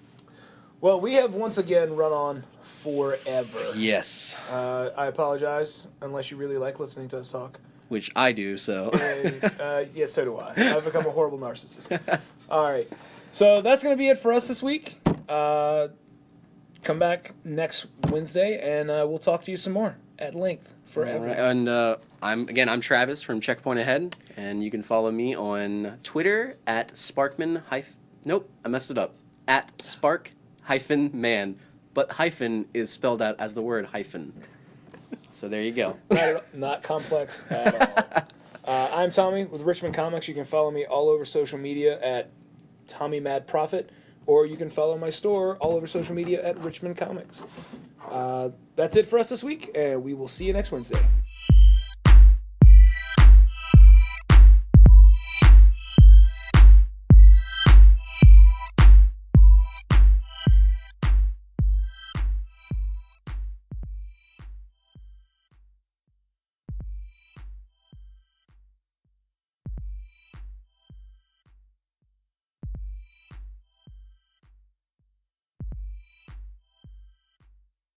Well, we have once again run on forever. Yes. I apologize, unless you really like listening to us talk. Which I do, so. And, yes, so do I. I've become a horrible narcissist. All right. So that's going to be it for us this week. Come back next Wednesday, and we'll talk to you some more at length forever. Right. And I'm Travis from Checkpoint Ahead, and you can follow me on Twitter at Sparkman Nope, I messed it up. At Spark-Man, but hyphen is spelled out as the word hyphen. So there you go. Not complex at all. I'm Tommy with Richmond Comix. You can follow me all over social media at Tommy Mad Prophet, or you can follow my store all over social media at Richmond Comix. That's it for us this week, and we will see you next Wednesday.